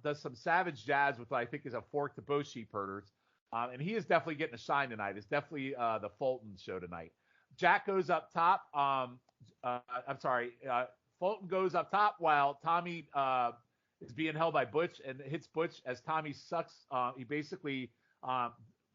does some savage jazz with what I think is a fork to both Sheepherders. And he is definitely getting a shine tonight. It's definitely the Fulton show tonight. Jack goes up top. Fulton goes up top while Tommy is being held by Butch and hits Butch as Tommy sucks. He basically,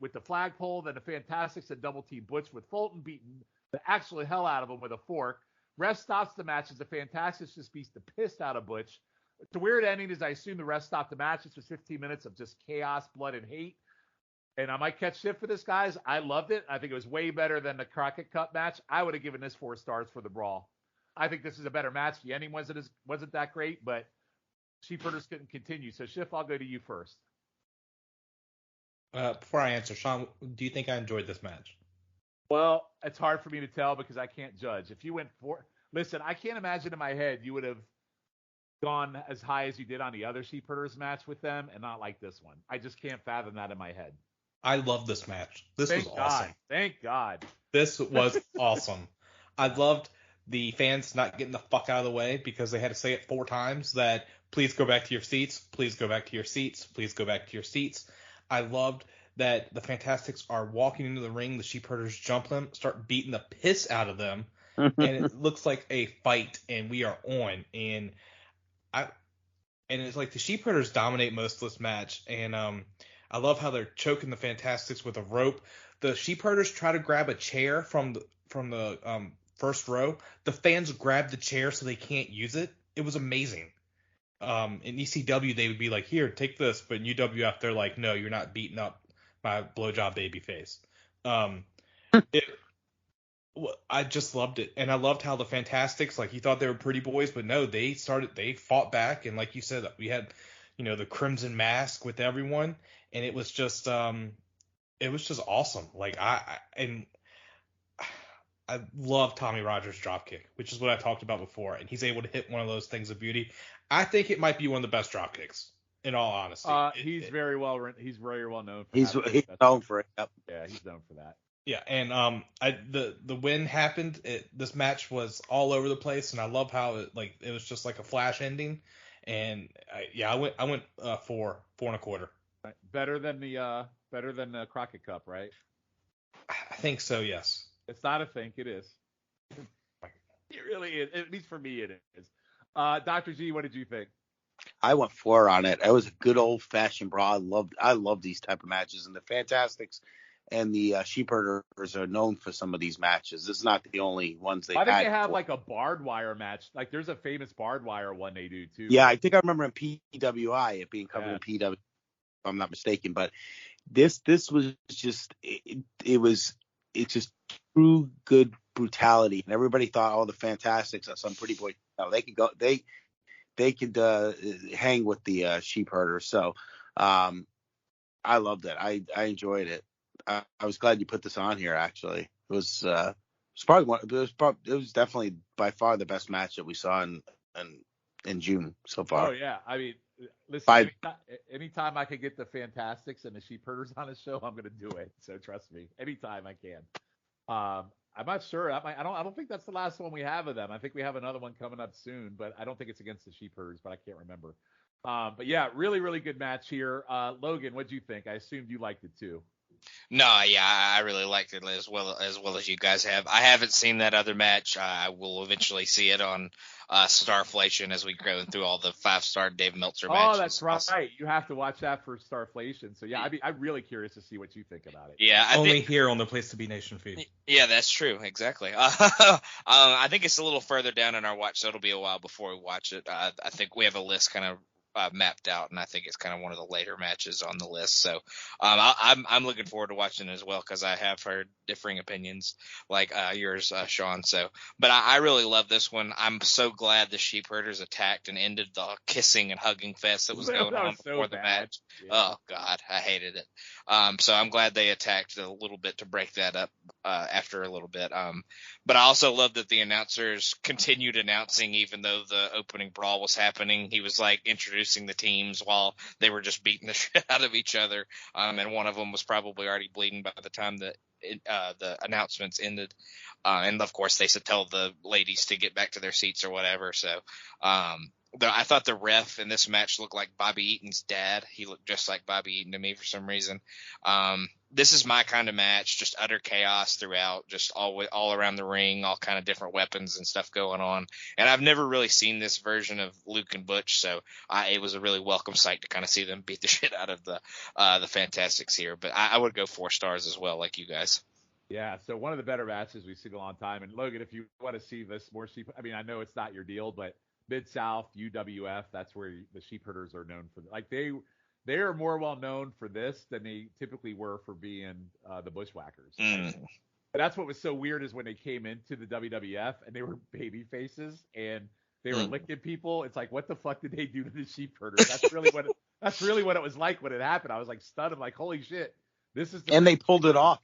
with the flagpole, then the Fantastics and double team Butch with Fulton beating the actual hell out of him with a fork. Ref stops the match as the Fantastics just beats the piss out of Butch. It's a weird ending as I assume the ref stopped the match. This was 15 minutes of just chaos, blood, and hate. And I might catch shit for this, guys. I loved it. I think it was way better than the Crockett Cup match. I would have given this 4 stars for the brawl. I think this is a better match. The ending wasn't that great, but Sheepherders couldn't continue. So, Schiff, I'll go to you first. Before I answer, Shawn, do you think I enjoyed this match? Well, it's hard for me to tell because I can't judge. If you went listen, I can't imagine in my head you would have gone as high as you did on the other Sheepherders match with them and not like this one. I just can't fathom that in my head. I love this match. This was awesome. Thank God. This was awesome. I loved the fans not getting the fuck out of the way because they had to say it 4 times that please go back to your seats, please go back to your seats, please go back to your seats. I loved that the Fantastics are walking into the ring, the Sheepherders jump them, start beating the piss out of them, and it looks like a fight, and we are on. And it's like the Sheepherders dominate most of this match, and I love how they're choking the Fantastics with a rope. The Sheepherders try to grab a chair from the first row. The fans grab the chair so they can't use it. It was amazing. In ECW, they would be like, here, take this. But in UWF, they're like, no, you're not beating up my blowjob baby face. I just loved it. And I loved how the Fantastics, like, you thought they were pretty boys, but no, they fought back. And like you said, we had, the Crimson Mask with everyone. And it was just awesome. Like, I love Tommy Rogers' dropkick, which is what I talked about before. And he's able to hit one of those things of beauty. I think it might be one of the best dropkicks, in all honesty. He's very well known. He's known for it. Yep. Yeah, he's known for that. Yeah, and the win happened. This match was all over the place, and I love how it was just like a flash ending. And I went 4.25. Right. Better than the Crockett Cup, right? I think so. Yes. It's not a think. It is. It really is. At least for me, it is. Dr. G, what did you think? I went 4 on it. It was a good old fashioned brawl. I love these type of matches, and the Fantastics and the Sheepherders are known for some of these matches. This is not the only ones they've I think had. they have like a barbed wire match. Like there's a famous barbed wire one they do too. Yeah, I think I remember in PWI it being covered in PW, if I'm not mistaken. But this was just it's just true good brutality, and everybody thought, oh, the Fantastics are some pretty boy. No, they could go. They could hang with the Sheepherders. So I loved it. I enjoyed it. I was glad you put this on here. Actually, it was probably one. It was definitely by far the best match that we saw in June so far. Oh yeah, I mean, listen. Anytime I can get the Fantastics and the Sheepherders on a show, I'm going to do it. So trust me, anytime I can. I'm not sure. I don't think that's the last one we have of them. I think we have another one coming up soon, but I don't think it's against the Sheepherders. But I can't remember. But yeah, really, really good match here. Logan, what do you think? I assumed you liked it too. No, yeah, I really liked it as well as you guys have. I haven't seen that other match. I will eventually see it on Starflation as we go through all the 5-star Dave Meltzer matches. Oh, that's right. Also. You have to watch that for Starflation. So yeah, I'm really curious to see what you think about it. Yeah, only here on the Place to Be Nation feed. Yeah, that's true. Exactly. I think it's a little further down in our watch, so it'll be a while before we watch it. I think we have a list kind of mapped out, and I think it's kind of one of the later matches on the list. So I'm looking forward to watching it as well, because I have heard differing opinions like yours, Shawn. So, but I really love this one. I'm so glad the Sheepherders attacked and ended the kissing and hugging fest that was going on before the match. Yeah. Oh God, I hated it. So I'm glad they attacked a little bit to break that up after a little bit. But I also love that the announcers continued announcing even though the opening brawl was happening. He was like introducing the teams while they were just beating the shit out of each other. And one of them was probably already bleeding by the time that the announcements ended. And of course they said tell the ladies to get back to their seats or whatever. So I thought the ref in this match looked like Bobby Eaton's dad. He looked just like Bobby Eaton to me for some reason. This is my kind of match, just utter chaos throughout, just all around the ring, all kind of different weapons and stuff going on. And I've never really seen this version of Luke and Butch, so it was a really welcome sight to kind of see them beat the shit out of the Fantastics here. But I would go 4 stars as well, like you guys. Yeah, so one of the better matches we've seen in a long time. And Logan, if you want to see this more I mean, I know it's not your deal, but Mid-South, UWF, that's where the Sheepherders are known for. Like they are more well known for this than they typically were for being the Bushwhackers. And that's what was so weird is when they came into the WWF and they were baby faces and they were licking people. It's like, what the fuck did they do to the Sheepherders? That's really what it was like when it happened. I was like stunned. I'm like, holy shit, this is. And they pulled it off.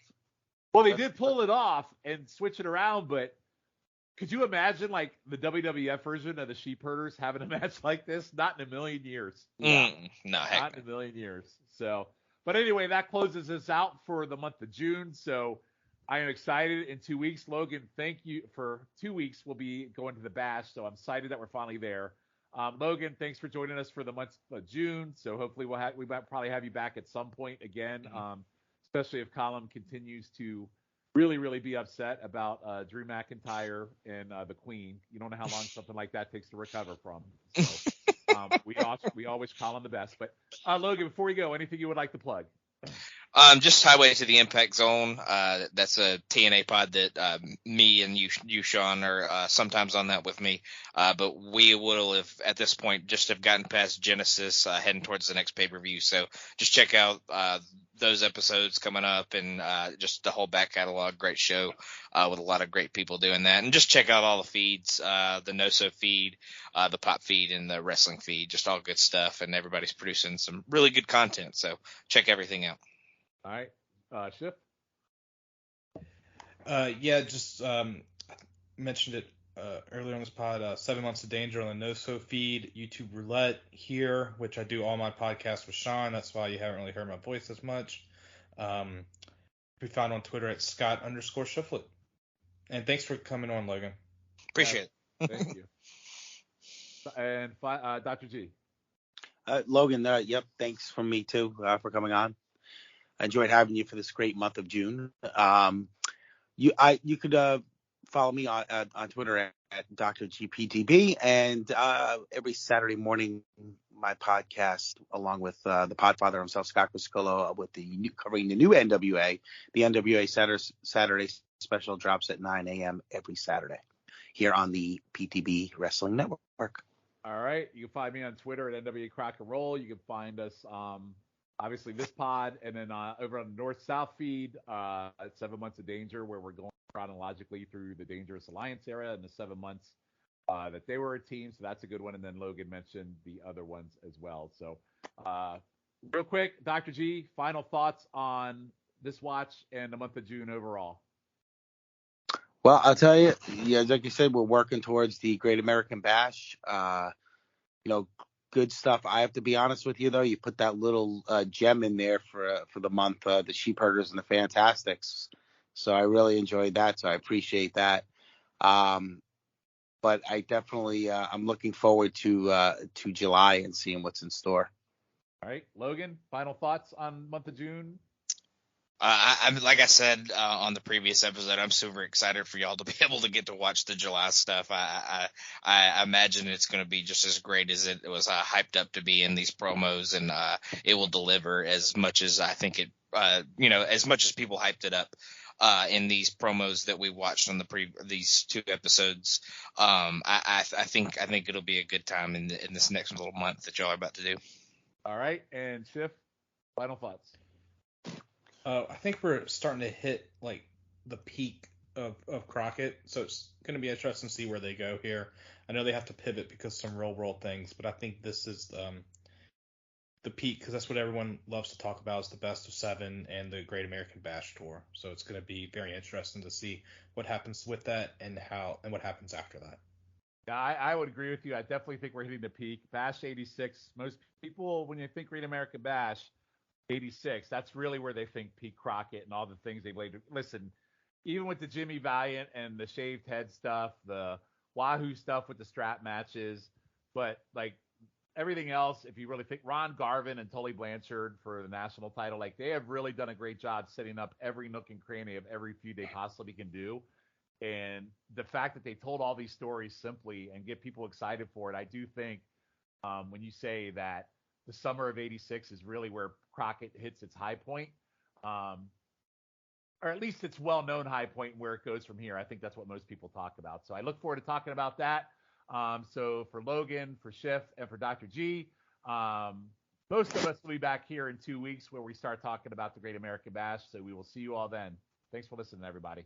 Well, they did pull it off and switch it around, but could you imagine like the WWF version of the Sheepherders having a match like this? Not in a million years. No, not in a million years. So, but anyway, that closes us out for the month of June. So I am excited. In 2 weeks, Logan, thank you for 2 weeks. We'll be going to the Bash. So I'm excited that we're finally there. Logan, thanks for joining us for the month of June. So hopefully we might probably have you back at some point again, especially if Colin continues to really, really be upset about Drew McIntyre and the Queen. You don't know how long something like that takes to recover from. So we always call him the best. But Logan, before we go, anything you would like to plug? Just Highway to the Impact Zone. That's a TNA pod that me and you, Shawn, are sometimes on that with me. But we will have, at this point, just have gotten past Genesis, heading towards the next pay-per-view. So just check out those episodes coming up and just the whole back catalog. Great show with a lot of great people doing that. And just check out all the feeds, the No-So feed, the Pop feed, and the Wrestling feed. Just all good stuff. And everybody's producing some really good content. So check everything out. All right. Shiff? Yeah, just mentioned it earlier on this pod, 7 Months of Danger on the No-So feed, YouTube Roulette here, which I do all my podcasts with Shawn. That's why you haven't really heard my voice as much. Be found on Twitter at Scott_Shufflet. And thanks for coming on, Logan. Appreciate it. Thank you. And Dr. G. Logan, yep, thanks from me too for coming on. I enjoyed having you for this great month of June. You could follow me on Twitter at Dr. GPTB, and every Saturday morning my podcast along with the Podfather himself, Scott Criscolo, covering the new NWA. The NWA Saturday special drops at 9 a.m. every Saturday here on the PTB Wrestling Network. All right. You can find me on Twitter at NWA Crock and Roll. You can find us, obviously, this pod, and then over on the North-South feed at 7 Months of Danger, where we're going chronologically through the Dangerous Alliance era and the 7 months that they were a team. So that's a good one. And then Logan mentioned the other ones as well. So real quick, Dr. G, final thoughts on this watch and the month of June overall. Well, I'll tell you, yeah, like you said, we're working towards the Great American Bash. Good stuff. I have to be honest with you, though. You put that little gem in there for the month, the Sheepherders and the Fantastics. So I really enjoyed that. So I appreciate that. But I definitely, I'm looking forward to July and seeing what's in store. All right, Logan, final thoughts on month of June? I'm like I said on the previous episode, I'm super excited for y'all to be able to get to watch the July stuff. I imagine it's going to be just as great as it was hyped up to be in these promos, and it will deliver as much as I think it, as much as people hyped it up in these promos that we watched on these 2 episodes. I think it'll be a good time in this next little month that y'all are about to do. All right, and Schiff, final thoughts. I think we're starting to hit like the peak of Crockett, so it's going to be interesting to see where they go here. I know they have to pivot because of some real world things, but I think this is the peak because that's what everyone loves to talk about is the best of 7 and the Great American Bash Tour. So it's going to be very interesting to see what happens with that and what happens after that. Yeah, I would agree with you. I definitely think we're hitting the peak. Bash 86. Most people, when you think Great American Bash 86, that's really where they think peak Crockett and all the things they laid. Listen, even with the Jimmy Valiant and the shaved head stuff, the Wahoo stuff with the strap matches, but like everything else, if you really think Ron Garvin and Tully Blanchard for the national title, like they have really done a great job setting up every nook and cranny of every feud they possibly can do. And the fact that they told all these stories simply and get people excited for it, I do think when you say that the summer of 86 is really where Crockett hits its high point, or at least its well-known high point and where it goes from here. I think that's what most people talk about. So I look forward to talking about that. So for Logan, for Schiff, and for Dr. G, most of us will be back here in 2 weeks where we start talking about the Great American Bash. So we will see you all then. Thanks for listening, everybody.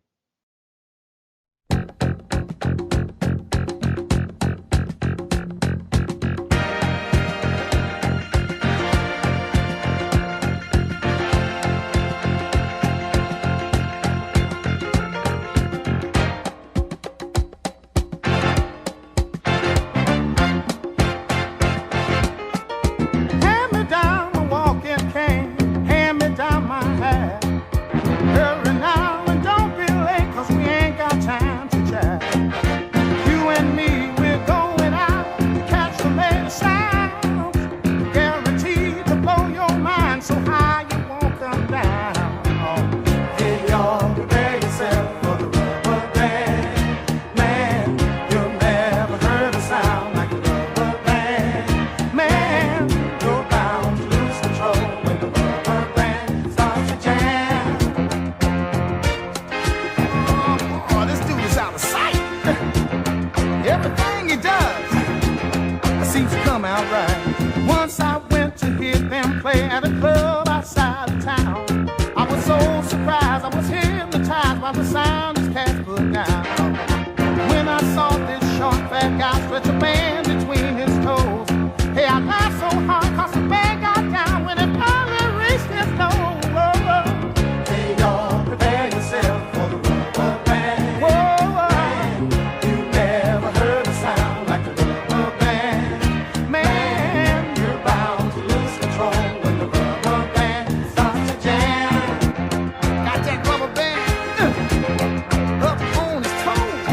Up on his toes,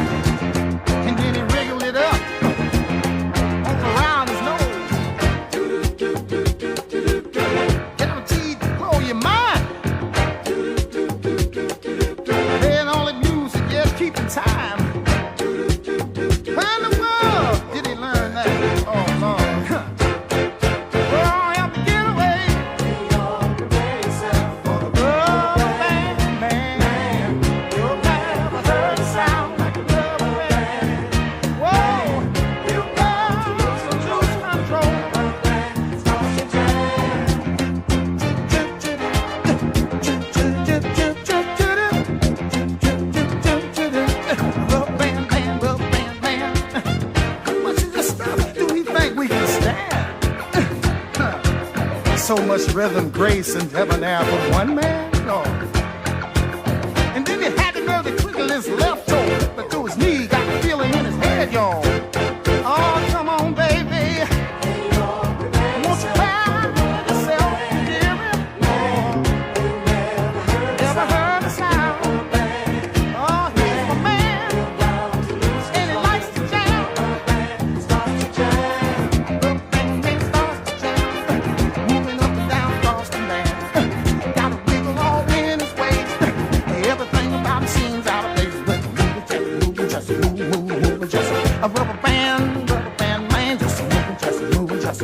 and then he wriggled it up. so much rhythm, grace, and debonair for one man, Lord. And then he had the nerve to twiddle his left toe, but through his knee, got the feeling in his head, y'all. Oh, come on, baby. Won't you cry yourself, dear? Never heard a sound. Oh, he's my man, and he likes to jam. The bang starts to jam, moving up and down across the land. Got a wiggle all in his waist. Everything about him seems out of place, but moving, just moving, just a rubber band man, just moving, just moving, just